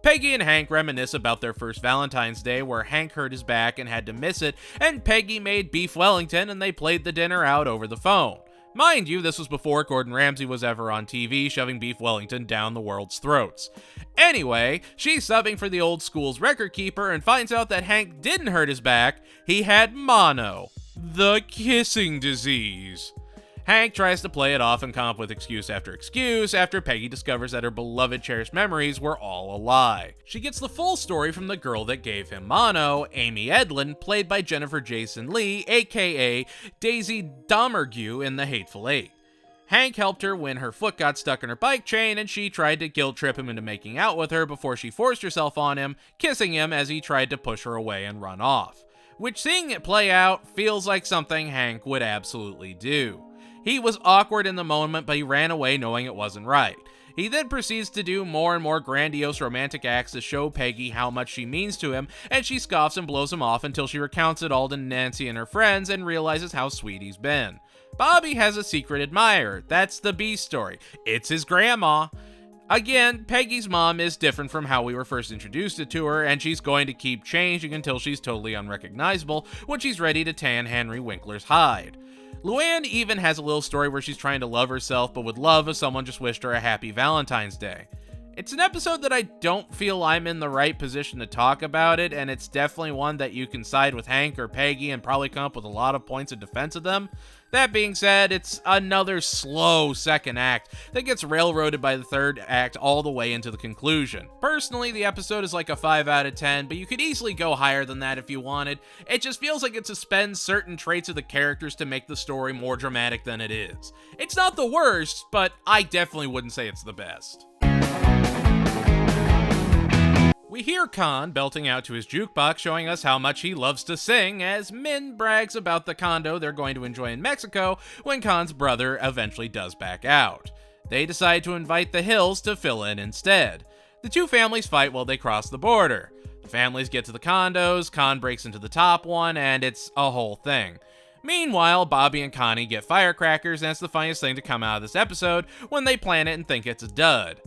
Peggy and Hank reminisce about their first Valentine's Day where Hank hurt his back and had to miss it, and Peggy made beef Wellington and they played the dinner out over the phone. Mind you, this was before Gordon Ramsay was ever on TV shoving beef Wellington down the world's throats. Anyway, she's subbing for the old school's record keeper and finds out that Hank didn't hurt his back, he had mono, the kissing disease. Hank tries to play it off and come up with excuse after Peggy discovers that her beloved cherished memories were all a lie. She gets the full story from the girl that gave him mono, Amy Edlin, played by Jennifer Jason Leigh, aka Daisy Domergue in The Hateful Eight. Hank helped her when her foot got stuck in her bike chain and she tried to guilt trip him into making out with her before she forced herself on him, kissing him as he tried to push her away and run off. Which, seeing it play out, feels like something Hank would absolutely do. He was awkward in the moment, but he ran away knowing it wasn't right. He then proceeds to do more and more grandiose romantic acts to show Peggy how much she means to him, and she scoffs and blows him off until she recounts it all to Nancy and her friends and realizes how sweet he's been. Bobby has a secret admirer. That's the B story. It's his grandma. Again, Peggy's mom is different from how we were first introduced to her, and she's going to keep changing until she's totally unrecognizable when she's ready to tan Henry Winkler's hide. Luann even has a little story where she's trying to love herself but would love if someone just wished her a happy Valentine's Day. It's an episode that I don't feel I'm in the right position to talk about it, and it's definitely one that you can side with Hank or Peggy and probably come up with a lot of points of defense of them. That being said, it's another slow second act that gets railroaded by the third act all the way into the conclusion. Personally, the episode is like a 5 out of 10, but you could easily go higher than that if you wanted. It just feels like it suspends certain traits of the characters to make the story more dramatic than it is. It's not the worst, but I definitely wouldn't say it's the best. We hear Khan belting out to his jukebox showing us how much he loves to sing as Min brags about the condo they're going to enjoy in Mexico when Khan's brother eventually does back out. They decide to invite the Hills to fill in instead. The two families fight while they cross the border. The families get to the condos, Khan breaks into the top one, and it's a whole thing. Meanwhile, Bobby and Connie get firecrackers, and it's the funniest thing to come out of this episode when they plan it and think it's a dud.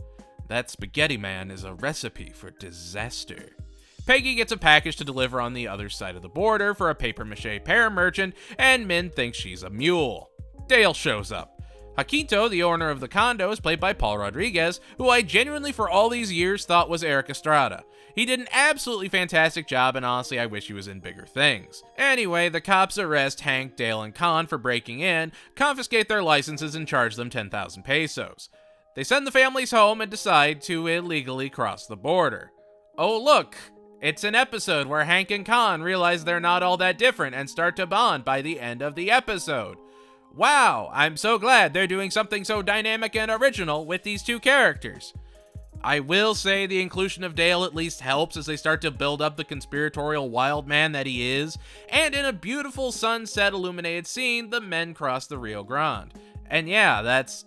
That spaghetti man is a recipe for disaster. Peggy gets a package to deliver on the other side of the border for a papier-mâché pear merchant, and Min thinks she's a mule. Dale shows up. Jacinto, the owner of the condo, is played by Paul Rodriguez, who I genuinely for all these years thought was Eric Estrada. He did an absolutely fantastic job, and honestly I wish he was in bigger things. Anyway, the cops arrest Hank, Dale, and Khan for breaking in, confiscate their licenses, and charge them 10,000 pesos. They send the families home and decide to illegally cross the border. Oh look, it's an episode where Hank and Khan realize they're not all that different and start to bond by the end of the episode. Wow, I'm so glad they're doing something so dynamic and original with these two characters. I will say the inclusion of Dale at least helps as they start to build up the conspiratorial wild man that he is, and in a beautiful sunset illuminated scene, the men cross the Rio Grande. And yeah, that's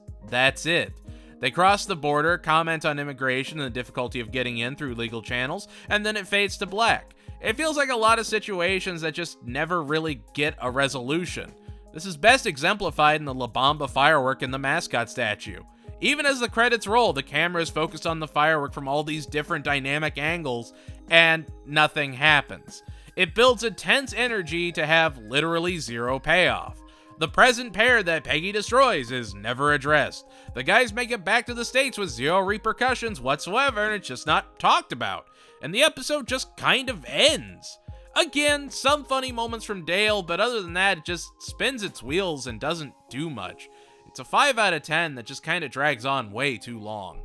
it. They cross the border, comment on immigration and the difficulty of getting in through legal channels, and then it fades to black. It feels like a lot of situations that just never really get a resolution. This is best exemplified in the La Bamba firework in the mascot statue. Even as the credits roll, the camera is focused on the firework from all these different dynamic angles, and nothing happens. It builds intense energy to have literally zero payoff. The present pair that Peggy destroys is never addressed. The guys make it back to the States with zero repercussions whatsoever, and it's just not talked about. and the episode just kind of ends. Again, some funny moments from Dale, but other than that, it just spins its wheels and doesn't do much. It's a 5 out of 10 that just kind of drags on way too long.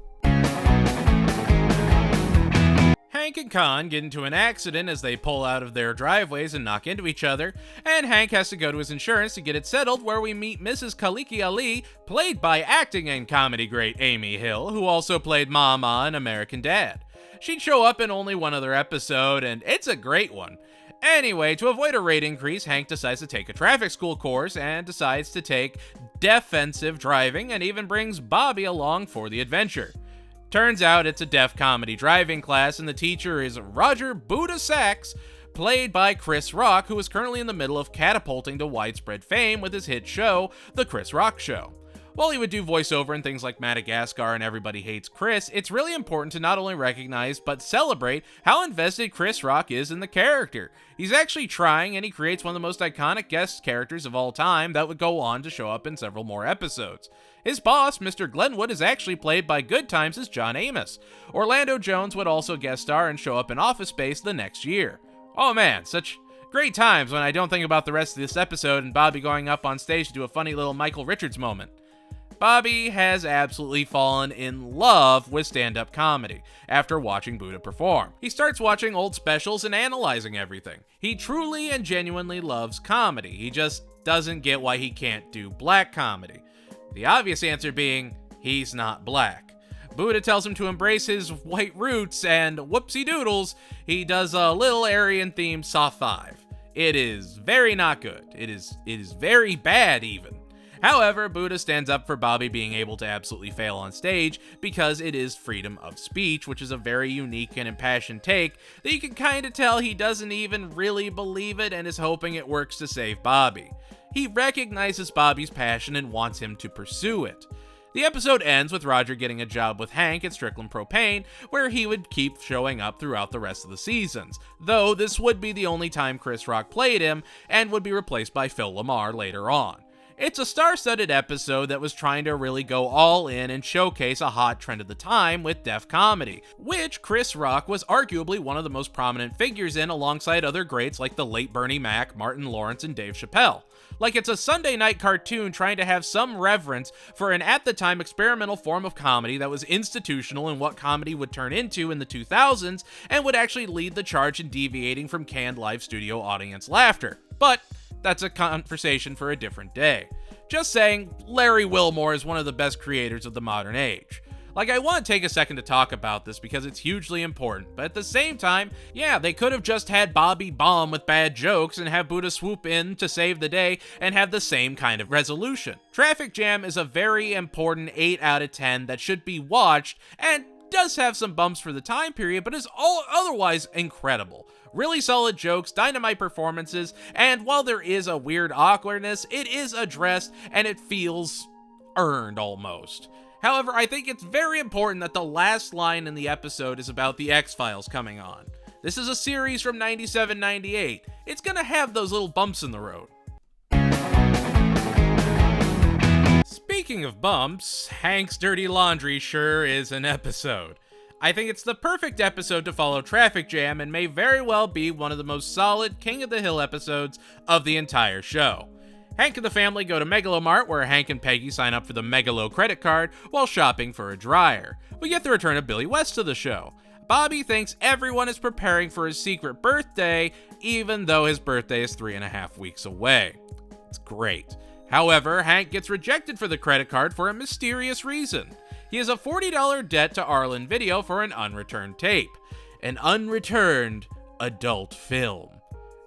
Hank and Con get into an accident as they pull out of their driveways and knock into each other, and Hank has to go to his insurance to get it settled, where we meet Mrs. Kaliki Ali, played by acting and comedy great Amy Hill, who also played Mama in American Dad. She'd show up in only one other episode, and it's a great one. Anyway, to avoid a rate increase, Hank decides to take a traffic school course and decides to take defensive driving, and even brings Bobby along for the adventure. Turns out it's a deaf comedy driving class, and the teacher is Roger Buddha Sachs, played by Chris Rock, who is currently in the middle of catapulting to widespread fame with his hit show, The Chris Rock Show. While he would do voiceover in things like Madagascar and Everybody Hates Chris, it's really important to not only recognize, but celebrate how invested Chris Rock is in the character. He's actually trying, and he creates one of the most iconic guest characters of all time that would go on to show up in several more episodes. His boss, Mr. Glenwood, is actually played by Good Times' John Amos. Orlando Jones would also guest star and show up in Office Space the next year. Oh man, such great times when I don't think about the rest of this episode and Bobby going up on stage to do a funny little Michael Richards moment. Bobby has absolutely fallen in love with stand-up comedy after watching Buddha perform. He starts watching old specials and analyzing everything. He truly and genuinely loves comedy. He just doesn't get why he can't do black comedy. The obvious answer being, he's not black. Buddha tells him to embrace his white roots, and whoopsie doodles, he does a little Aryan-themed soft 5. It is very not good. It is very bad even. However, Buddha stands up for Bobby being able to absolutely fail on stage because it is freedom of speech, which is a very unique and impassioned take that you can kind of tell he doesn't even really believe it and is hoping it works to save Bobby. He recognizes Bobby's passion and wants him to pursue it. The episode ends with Roger getting a job with Hank at Strickland Propane, where he would keep showing up throughout the rest of the seasons, though this would be the only time Chris Rock played him and would be replaced by Phil LaMarr later on. It's a star-studded episode that was trying to really go all in and showcase a hot trend of the time with deaf comedy, which Chris Rock was arguably one of the most prominent figures in, alongside other greats like the late Bernie Mac, Martin Lawrence, and Dave Chappelle. Like it's a Sunday night cartoon trying to have some reverence for an at-the-time experimental form of comedy that was institutional in what comedy would turn into in the 2000s and would actually lead the charge in deviating from canned live studio audience laughter. But that's a conversation for a different day. Just saying, Larry Wilmore is one of the best creators of the modern age. Like, I want to take a second to talk about this because it's hugely important, but at the same time, yeah, they could have just had Bobby bomb with bad jokes and have Buddha swoop in to save the day and have the same kind of resolution. Traffic Jam is a very important 8 out of 10 that should be watched and does have some bumps for the time period, but is all otherwise incredible. Really solid jokes, dynamite performances, and while there is a weird awkwardness, it is addressed and it feels earned almost. However, I think it's very important that the last line in the episode is about the X-Files coming on. This is a series from 97-98. It's gonna have those little bumps in the road. Speaking of bumps, Hank's Dirty Laundry sure is an episode. I think it's the perfect episode to follow Traffic Jam and may very well be one of the most solid King of the Hill episodes of the entire show. Hank and the family go to Megalomart, where Hank and Peggy sign up for the Megalo credit card while shopping for a dryer. We get the return of Billy West to the show. Bobby thinks everyone is preparing for his secret birthday, even though his birthday is 3.5 weeks away. It's great. However, Hank gets rejected for the credit card for a mysterious reason. He has a $40 debt to Arlen Video for an unreturned tape. An unreturned adult film.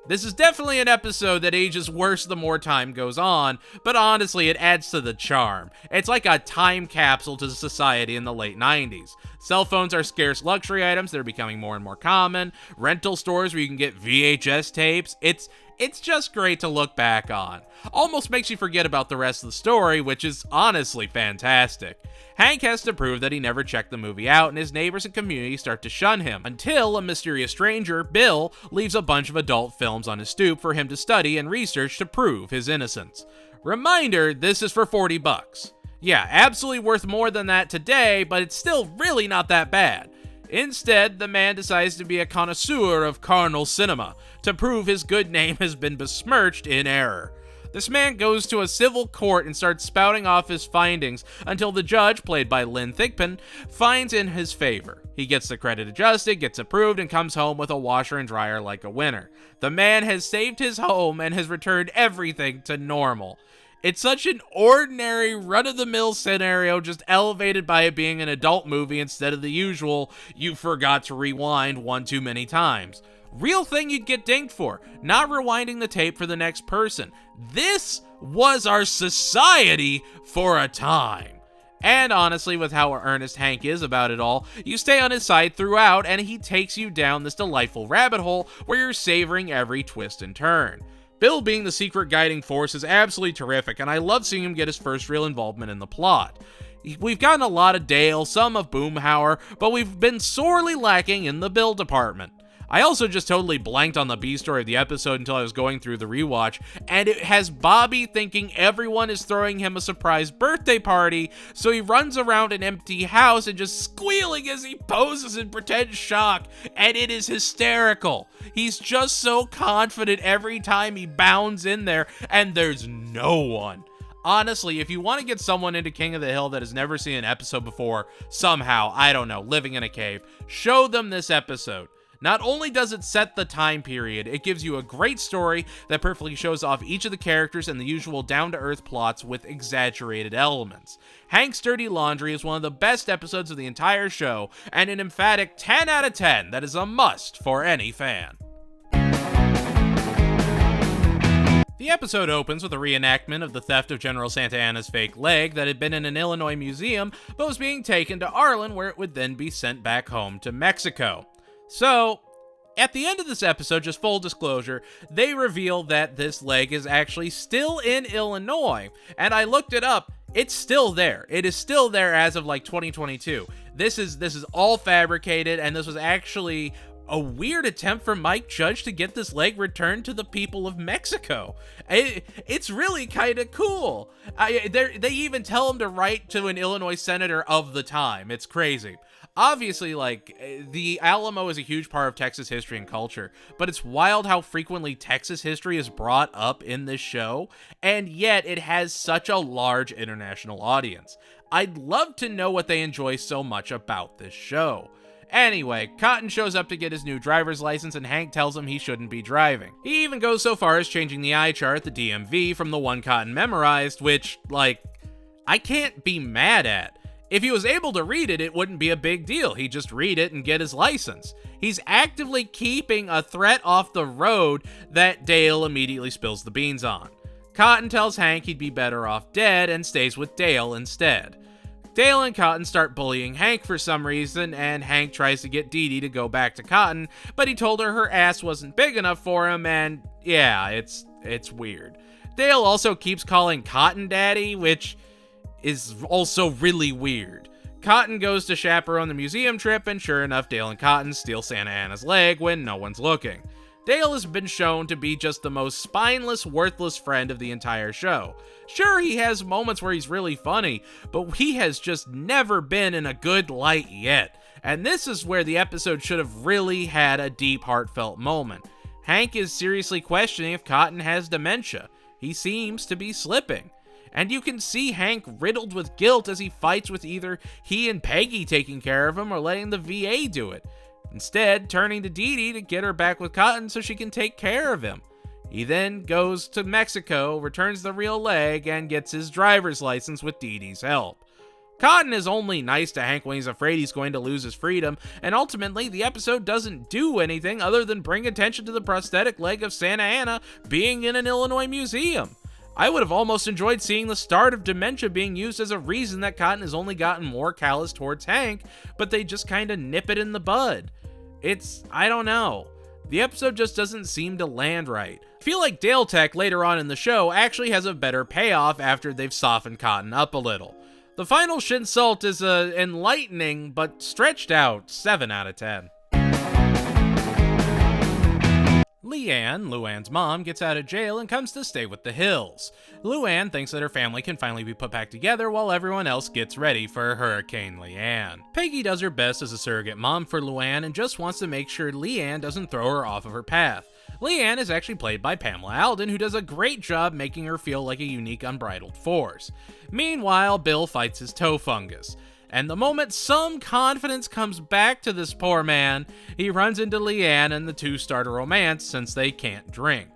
This is definitely an episode that ages worse the more time goes on, but honestly, it adds to the charm. It's like a time capsule to society in the late 90s. Cell phones are scarce luxury items that are becoming more and more common. Rental stores where you can get VHS tapes. It's just great to look back on. Almost makes you forget about the rest of the story, which is honestly fantastic. Hank has to prove that he never checked the movie out, and his neighbors and community start to shun him, until a mysterious stranger, Bill, leaves a bunch of adult films on his stoop for him to study and research to prove his innocence. Reminder, this is for $40. Yeah, absolutely worth more than that today, but it's still really not that bad. Instead, the man decides to be a connoisseur of carnal cinema to prove his good name has been besmirched in error. This man goes to a civil court and starts spouting off his findings until the judge, played by Lynn Thigpen, finds in his favor. He gets the credit adjusted, gets approved, and comes home with a washer and dryer like a winner. The man has saved his home and has returned everything to normal. It's such an ordinary, run-of-the-mill scenario, just elevated by it being an adult movie instead of the usual, you forgot to rewind one too many times. Real thing you'd get dinged for, not rewinding the tape for the next person. This was our society for a time. And honestly, with how earnest Hank is about it all, you stay on his side throughout, and he takes you down this delightful rabbit hole where you're savoring every twist and turn. Bill being the secret guiding force is absolutely terrific, and I love seeing him get his first real involvement in the plot. We've gotten a lot of Dale, some of Boomhauer, but we've been sorely lacking in the Bill department. I also just totally blanked on the B story of the episode until I was going through the rewatch, and it has Bobby thinking everyone is throwing him a surprise birthday party, so he runs around an empty house and just squealing as he poses in pretend shock, and it is hysterical. He's just so confident every time he bounds in there, and there's no one. Honestly, if you want to get someone into King of the Hill that has never seen an episode before, somehow, I don't know, living in a cave, show them this episode. Not only does it set the time period, it gives you a great story that perfectly shows off each of the characters and the usual down-to-earth plots with exaggerated elements. Hank's Dirty Laundry is one of the best episodes of the entire show, and an emphatic 10 out of 10 that is a must for any fan. The episode opens with a reenactment of the theft of General Santa Anna's fake leg that had been in an Illinois museum, but was being taken to Arlen, where it would then be sent back home to Mexico. So, at the end of this episode, just full disclosure, they reveal that this leg is actually still in Illinois, and I looked it up. It's still there. It is still there as of like 2022. This is all fabricated, and this was actually a weird attempt for Mike Judge to get this leg returned to the people of Mexico. It's really kind of cool. They even tell him to write to an Illinois senator of the time. It's crazy. Obviously, like, the Alamo is a huge part of Texas history and culture, but it's wild how frequently Texas history is brought up in this show, and yet it has such a large international audience. I'd love to know what they enjoy so much about this show. Anyway, Cotton shows up to get his new driver's license, and Hank tells him he shouldn't be driving. He even goes so far as changing the eye chart, the DMV, from the one Cotton memorized, which, like, I can't be mad at. If he was able to read it, it wouldn't be a big deal. He'd just read it and get his license. He's actively keeping a threat off the road that Dale immediately spills the beans on. Cotton tells Hank he'd be better off dead and stays with Dale instead. Dale and Cotton start bullying Hank for some reason, and Hank tries to get Dee Dee to go back to Cotton, but he told her ass wasn't big enough for him, and yeah, it's weird. Dale also keeps calling Cotton Daddy, which is also really weird. Cotton goes to chaperone the museum trip, and sure enough, Dale and Cotton steal Santa Anna's leg when no one's looking. Dale has been shown to be just the most spineless, worthless friend of the entire show. Sure, he has moments where he's really funny, but he has just never been in a good light yet. And this is where the episode should have really had a deep, heartfelt moment. Hank is seriously questioning if Cotton has dementia. He seems to be slipping. And you can see Hank riddled with guilt as he fights with either he and Peggy taking care of him or letting the VA do it. Instead, turning to Dee Dee to get her back with Cotton so she can take care of him. He then goes to Mexico, returns the real leg, and gets his driver's license with Dee Dee's help. Cotton is only nice to Hank when he's afraid he's going to lose his freedom, and ultimately the episode doesn't do anything other than bring attention to the prosthetic leg of Santa Anna being in an Illinois museum. I would have almost enjoyed seeing the start of dementia being used as a reason that Cotton has only gotten more callous towards Hank, but they just kind of nip it in the bud. I don't know. The episode just doesn't seem to land right. I feel like Dale Tech later on in the show actually has a better payoff after they've softened Cotton up a little. The final Shinsult is enlightening, but stretched out 7 out of 10. Leanne, Luann's mom, gets out of jail and comes to stay with the Hills. Luann thinks that her family can finally be put back together while everyone else gets ready for Hurricane Leanne. Peggy does her best as a surrogate mom for Luann and just wants to make sure Leanne doesn't throw her off of her path. Leanne is actually played by Pamela Alden, who does a great job making her feel like a unique, unbridled force. Meanwhile, Bill fights his toe fungus. And the moment some confidence comes back to this poor man, he runs into Leanne and the two start a romance since they can't drink.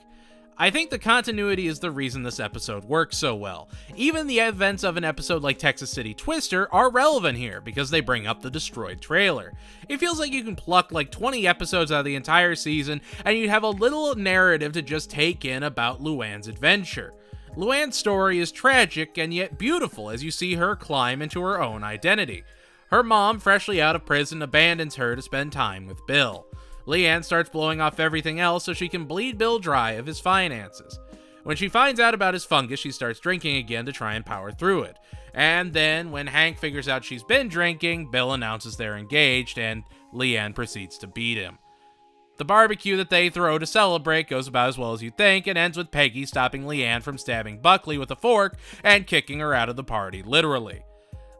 I think the continuity is the reason this episode works so well. Even the events of an episode like Texas City Twister are relevant here because they bring up the destroyed trailer. It feels like you can pluck like 20 episodes out of the entire season and you'd have a little narrative to just take in about Luann's adventure. Luann's story is tragic and yet beautiful as you see her climb into her own identity. Her mom, freshly out of prison, abandons her to spend time with Bill. Leanne starts blowing off everything else so she can bleed Bill dry of his finances. When she finds out about his fungus, she starts drinking again to try and power through it. And then, when Hank figures out she's been drinking, Bill announces they're engaged and Leanne proceeds to beat him. The barbecue that they throw to celebrate goes about as well as you'd think and ends with Peggy stopping Leanne from stabbing Buckley with a fork and kicking her out of the party, literally.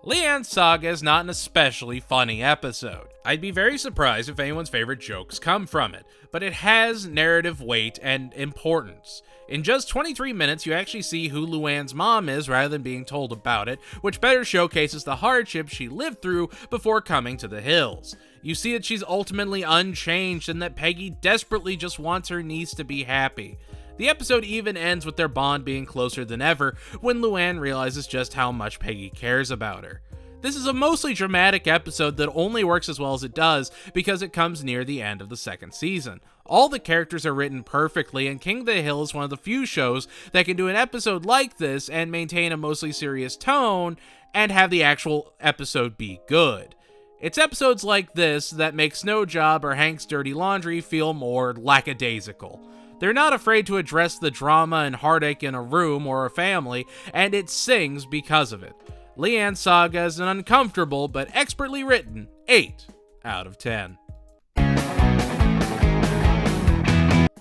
Leanne's Saga is not an especially funny episode. I'd be very surprised if anyone's favorite jokes come from it, but it has narrative weight and importance. In just 23 minutes, you actually see who Luann's mom is rather than being told about it, which better showcases the hardships she lived through before coming to the Hills. You see that she's ultimately unchanged and that Peggy desperately just wants her niece to be happy. The episode even ends with their bond being closer than ever when Luann realizes just how much Peggy cares about her. This is a mostly dramatic episode that only works as well as it does because it comes near the end of the second season. All the characters are written perfectly, and King of the Hill is one of the few shows that can do an episode like this and maintain a mostly serious tone and have the actual episode be good. It's episodes like this that make Snow Job or Hank's Dirty Laundry feel more lackadaisical. They're not afraid to address the drama and heartache in a room or a family, and it sings because of it. Leanne's Saga is an uncomfortable but expertly written 8 out of 10.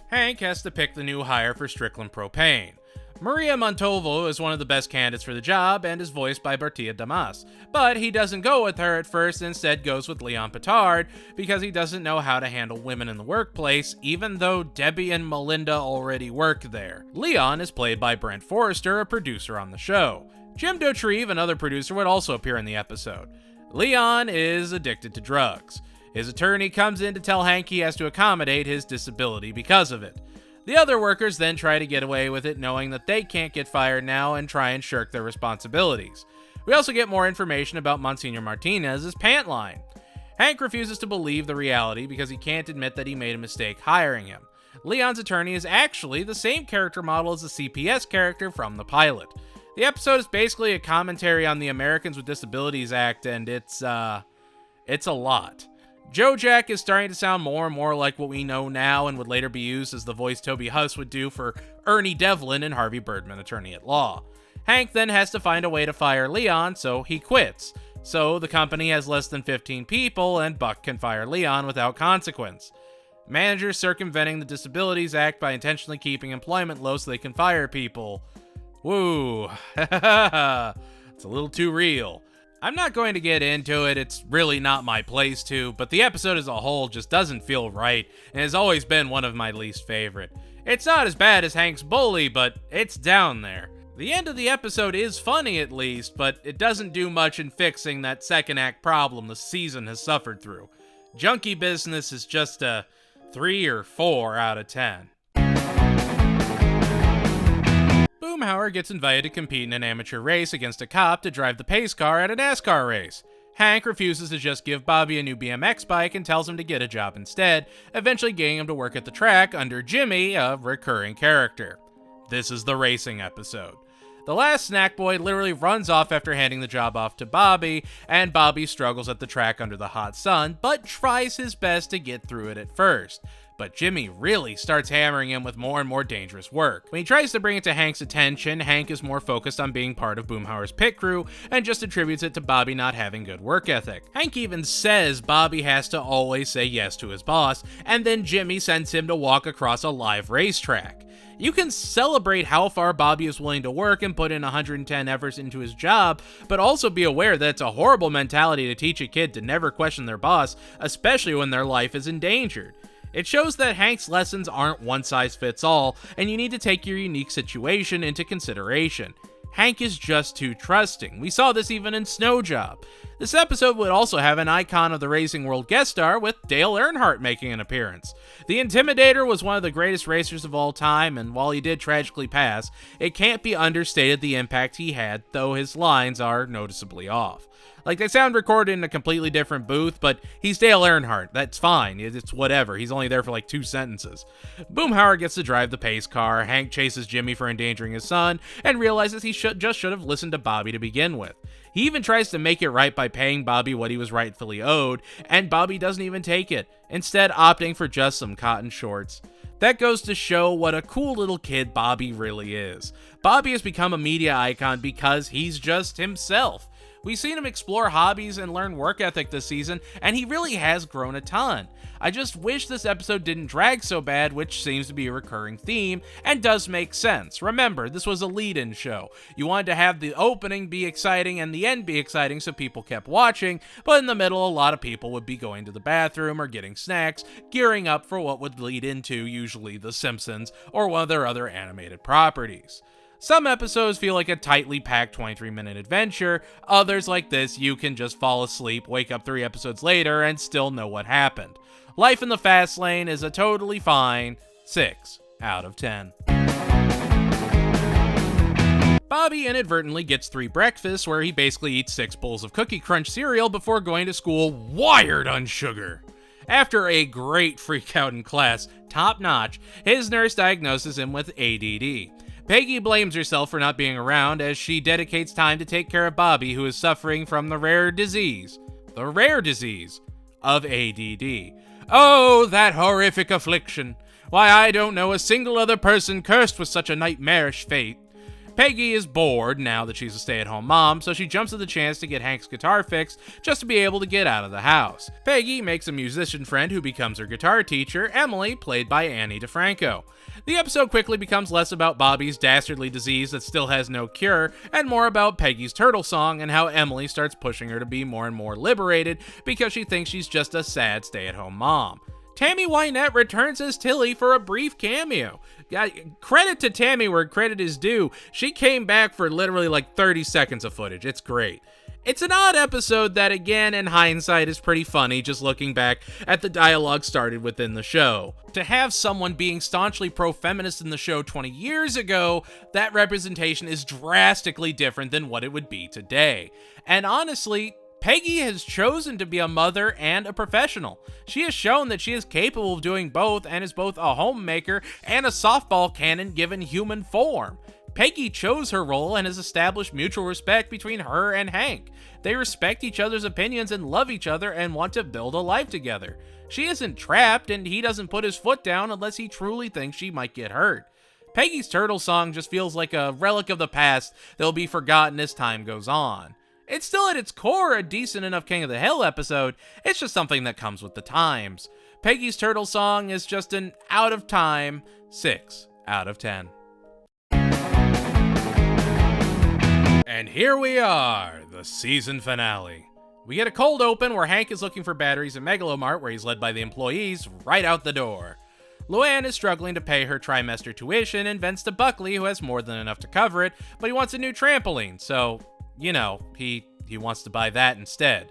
Hank has to pick the new hire for Strickland Propane. Maria Montalvo is one of the best candidates for the job and is voiced by Bertia Damas, but he doesn't go with her at first and instead goes with Leon Petard because he doesn't know how to handle women in the workplace, even though Debbie and Melinda already work there. Leon is played by Brent Forrester, a producer on the show. Jim Dotrieve, another producer, would also appear in the episode. Leon is addicted to drugs. His attorney comes in to tell Hank he has to accommodate his disability because of it. The other workers then try to get away with it, knowing that they can't get fired now and try and shirk their responsibilities. We also get more information about Monsignor Martinez's pant line. Hank refuses to believe the reality because he can't admit that he made a mistake hiring him. Leon's attorney is actually the same character model as the CPS character from the pilot. The episode is basically a commentary on the Americans with Disabilities Act, and it's a lot. Joe Jack is starting to sound more and more like what we know now and would later be used as the voice Toby Huss would do for Ernie Devlin in Harvey Birdman, Attorney at Law. Hank then has to find a way to fire Leon, so he quits. So the company has less than 15 people, and Buck can fire Leon without consequence. Managers circumventing the Disabilities Act by intentionally keeping employment low so they can fire people. Woo, it's a little too real. I'm not going to get into it, it's really not my place to, but the episode as a whole just doesn't feel right, and has always been one of my least favorite. It's not as bad as Hank's bully, but it's down there. The end of the episode is funny at least, but it doesn't do much in fixing that second act problem the season has suffered through. Junkie Business is just a 3 or 4 out of 10. Boomhauer gets invited to compete in an amateur race against a cop to drive the pace car at a NASCAR race. Hank refuses to just give Bobby a new BMX bike and tells him to get a job instead, eventually getting him to work at the track under Jimmy, a recurring character. This is the racing episode. The last snack boy literally runs off after handing the job off to Bobby, and Bobby struggles at the track under the hot sun, but tries his best to get through it at first. But Jimmy really starts hammering him with more and more dangerous work. When he tries to bring it to Hank's attention, Hank is more focused on being part of Boomhauer's pit crew and just attributes it to Bobby not having good work ethic. Hank even says Bobby has to always say yes to his boss, and then Jimmy sends him to walk across a live racetrack. You can celebrate how far Bobby is willing to work and put in 110 efforts into his job, but also be aware that it's a horrible mentality to teach a kid to never question their boss, especially when their life is endangered. It shows that Hank's lessons aren't one size fits all, and you need to take your unique situation into consideration. Hank is just too trusting. We saw this even in Snow Job. This episode would also have an Icon of the Racing World guest star with Dale Earnhardt making an appearance. The Intimidator was one of the greatest racers of all time, and while he did tragically pass, it can't be understated the impact he had, though his lines are noticeably off. Like, they sound recorded in a completely different booth, but he's Dale Earnhardt. That's fine. It's whatever. He's only there for like 2 sentences. Boomhauer gets to drive the pace car. Hank chases Jimmy for endangering his son and realizes he should have listened to Bobby to begin with. He even tries to make it right by paying Bobby what he was rightfully owed, and Bobby doesn't even take it, instead opting for just some cotton shorts. That goes to show what a cool little kid Bobby really is. Bobby has become a media icon because he's just himself. We've seen him explore hobbies and learn work ethic this season, and he really has grown a ton. I just wish this episode didn't drag so bad, which seems to be a recurring theme, and does make sense. Remember, this was a lead-in show. You wanted to have the opening be exciting and the end be exciting so people kept watching, but in the middle, a lot of people would be going to the bathroom or getting snacks, gearing up for what would lead into usually The Simpsons or one of their other animated properties. Some episodes feel like a tightly packed 23-minute adventure. Others, like this, you can just fall asleep, wake up 3 episodes later, and still know what happened. Life in the Fast Lane is a totally fine 6 out of 10. Bobby inadvertently gets 3 breakfasts where he basically eats 6 bowls of Cookie Crunch cereal before going to school wired on sugar. After a great freak out in class, top notch, his nurse diagnoses him with ADD. Peggy blames herself for not being around as she dedicates time to take care of Bobby, who is suffering from the rare disease of ADD. Oh, that horrific affliction. Why, I don't know a single other person cursed with such a nightmarish fate. Peggy is bored now that she's a stay-at-home mom, so she jumps at the chance to get Hank's guitar fixed just to be able to get out of the house. Peggy makes a musician friend who becomes her guitar teacher, Emily, played by Annie DeFranco. The episode quickly becomes less about Bobby's dastardly disease that still has no cure, and more about Peggy's turtle song and how Emily starts pushing her to be more and more liberated because she thinks she's just a sad stay-at-home mom. Tammy Wynette returns as Tilly for a brief cameo. Credit to Tammy where credit is due. She came back for literally like 30 seconds of footage. It's great. It's an odd episode that, again, in hindsight, is pretty funny just looking back at the dialogue started within the show. To have someone being staunchly pro-feminist in the show 20 years ago, that representation is drastically different than what it would be today. And honestly, Peggy has chosen to be a mother and a professional. She has shown that she is capable of doing both and is both a homemaker and a softball cannon given human form. Peggy chose her role and has established mutual respect between her and Hank. They respect each other's opinions and love each other and want to build a life together. She isn't trapped, and he doesn't put his foot down unless he truly thinks she might get hurt. Peggy's turtle song just feels like a relic of the past that'll be forgotten as time goes on. It's still at its core a decent enough King of the Hill episode, it's just something that comes with the times. Peggy's turtle song is just an out of time 6 out of 10. And here we are, the season finale. We get a cold open where Hank is looking for batteries in Megalomart, where he's led by the employees right out the door. Luann is struggling to pay her trimester tuition and vents to Buckley, who has more than enough to cover it, but he wants a new trampoline, so, you know, he wants to buy that instead.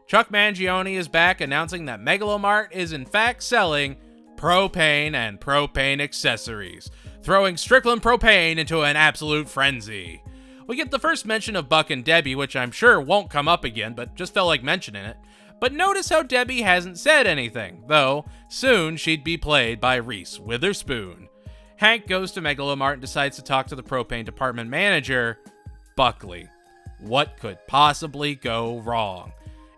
Chuck Mangione is back announcing that Megalomart is in fact selling propane and propane accessories, throwing Strickland Propane into an absolute frenzy. We get the first mention of Buck and Debbie, which I'm sure won't come up again, but just felt like mentioning it. But notice how Debbie hasn't said anything, though soon she'd be played by Reese Witherspoon. Hank goes to Megalomart and decides to talk to the propane department manager, Buckley. What could possibly go wrong?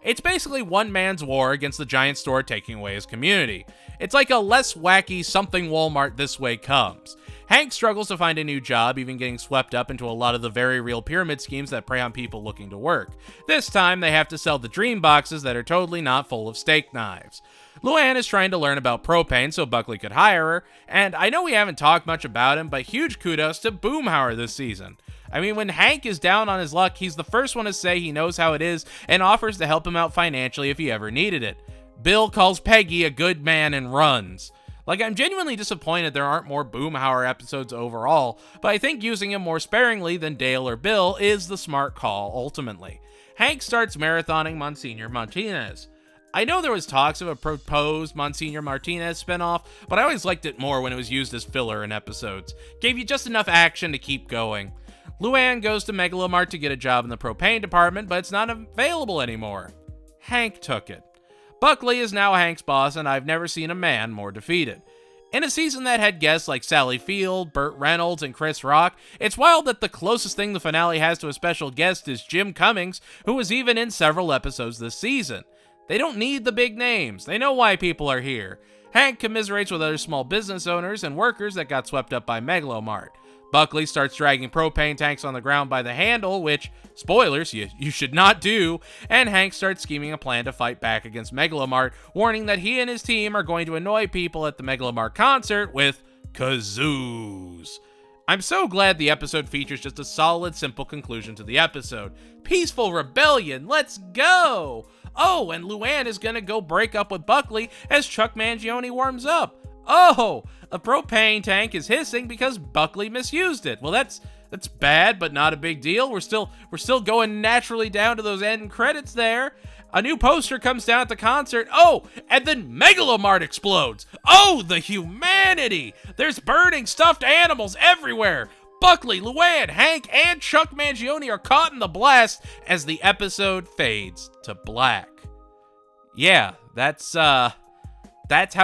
It's basically one man's war against the giant store taking away his community. It's like a less wacky something Walmart this way comes. Hank struggles to find a new job, even getting swept up into a lot of the very real pyramid schemes that prey on people looking to work. This time, they have to sell the dream boxes that are totally not full of steak knives. Luann is trying to learn about propane so Buckley could hire her, and I know we haven't talked much about him, but huge kudos to Boomhauer this season. I mean, when Hank is down on his luck, he's the first one to say he knows how it is and offers to help him out financially if he ever needed it. Bill calls Peggy a good man and runs. Like, I'm genuinely disappointed there aren't more Boomhauer episodes overall, but I think using him more sparingly than Dale or Bill is the smart call, ultimately. Hank starts marathoning Monsignor Martinez. I know there was talks of a proposed Monsignor Martinez spinoff, but I always liked it more when it was used as filler in episodes. Gave you just enough action to keep going. Luann goes to Megalomart to get a job in the propane department, but it's not available anymore. Hank took it. Buckley is now Hank's boss, and I've never seen a man more defeated. In a season that had guests like Sally Field, Burt Reynolds, and Chris Rock, it's wild that the closest thing the finale has to a special guest is Jim Cummings, who was even in several episodes this season. They don't need the big names. They know why people are here. Hank commiserates with other small business owners and workers that got swept up by Megalomart. Buckley starts dragging propane tanks on the ground by the handle, which, spoilers, you should not do, and Hank starts scheming a plan to fight back against Megalomart, warning that he and his team are going to annoy people at the Megalomart concert with kazoos. I'm so glad the episode features just a solid, simple conclusion to the episode. Peaceful rebellion, let's go! Oh, and Luann is gonna go break up with Buckley as Chuck Mangione warms up. Oh, a propane tank is hissing because Buckley misused it. Well, that's bad, but not a big deal. We're still going naturally down to those end credits there. A new poster comes down at the concert. Oh, and then Megalomart explodes. Oh, the humanity! There's burning stuffed animals everywhere. Buckley, Luann, Hank, and Chuck Mangione are caught in the blast as the episode fades to black. Yeah, that's how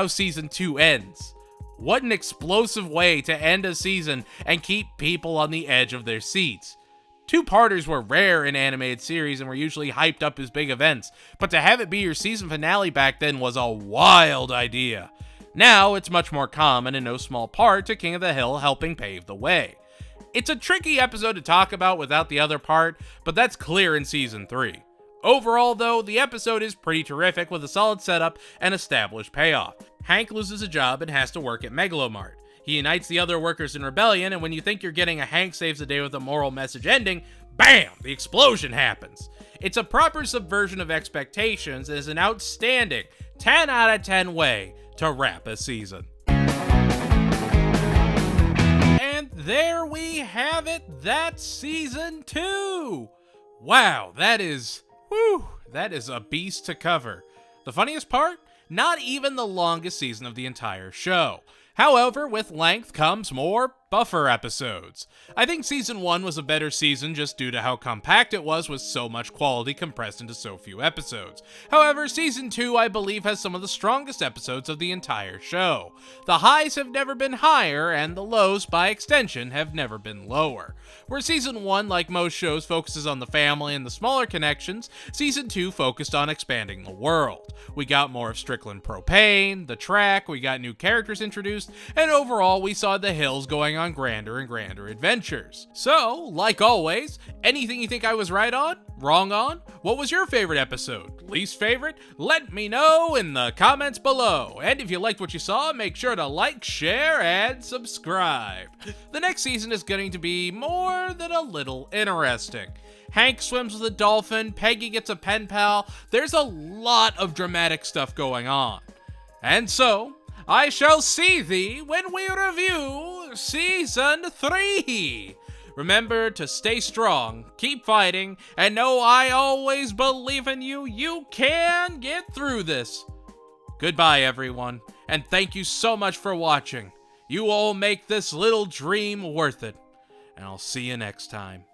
season 2 ends. What an explosive way to end a season and keep people on the edge of their seats. Two-parters were rare in animated series and were usually hyped up as big events, but to have it be your season finale back then was a wild idea. Now, it's much more common, in no small part to King of the Hill helping pave the way. It's a tricky episode to talk about without the other part, but that's clear in season 3. Overall, though, the episode is pretty terrific with a solid setup and established payoff. Hank loses a job and has to work at Megalomart. He unites the other workers in rebellion, and when you think you're getting a Hank saves the day with a moral message ending, bam! The explosion happens. It's a proper subversion of expectations and is an outstanding 10 out of 10 way to wrap a season. And there we have it. That's season 2. Wow, that is a beast to cover. The funniest part? Not even the longest season of the entire show. However, with length comes more buffer episodes. I think season 1 was a better season just due to how compact it was with so much quality compressed into so few episodes. However, season 2 I believe has some of the strongest episodes of the entire show. The highs have never been higher and the lows by extension have never been lower. Where season 1, like most shows, focuses on the family and the smaller connections, season 2 focused on expanding the world. We got more of Strickland Propane, the track, we got new characters introduced, and overall we saw the Hills going on grander and grander adventures. So, like always, anything you think I was right on? Wrong on? What was your favorite episode? Least favorite? Let me know in the comments below. And if you liked what you saw, make sure to like, share, and subscribe. The next season is going to be more than a little interesting. Hank swims with a dolphin, Peggy gets a pen pal, there's a lot of dramatic stuff going on. And so, I shall see thee when we review Season 3. Remember to stay strong, keep fighting, and know I always believe in you. You can get through this. Goodbye, everyone, and thank you so much for watching. You all make this little dream worth it, and I'll see you next time.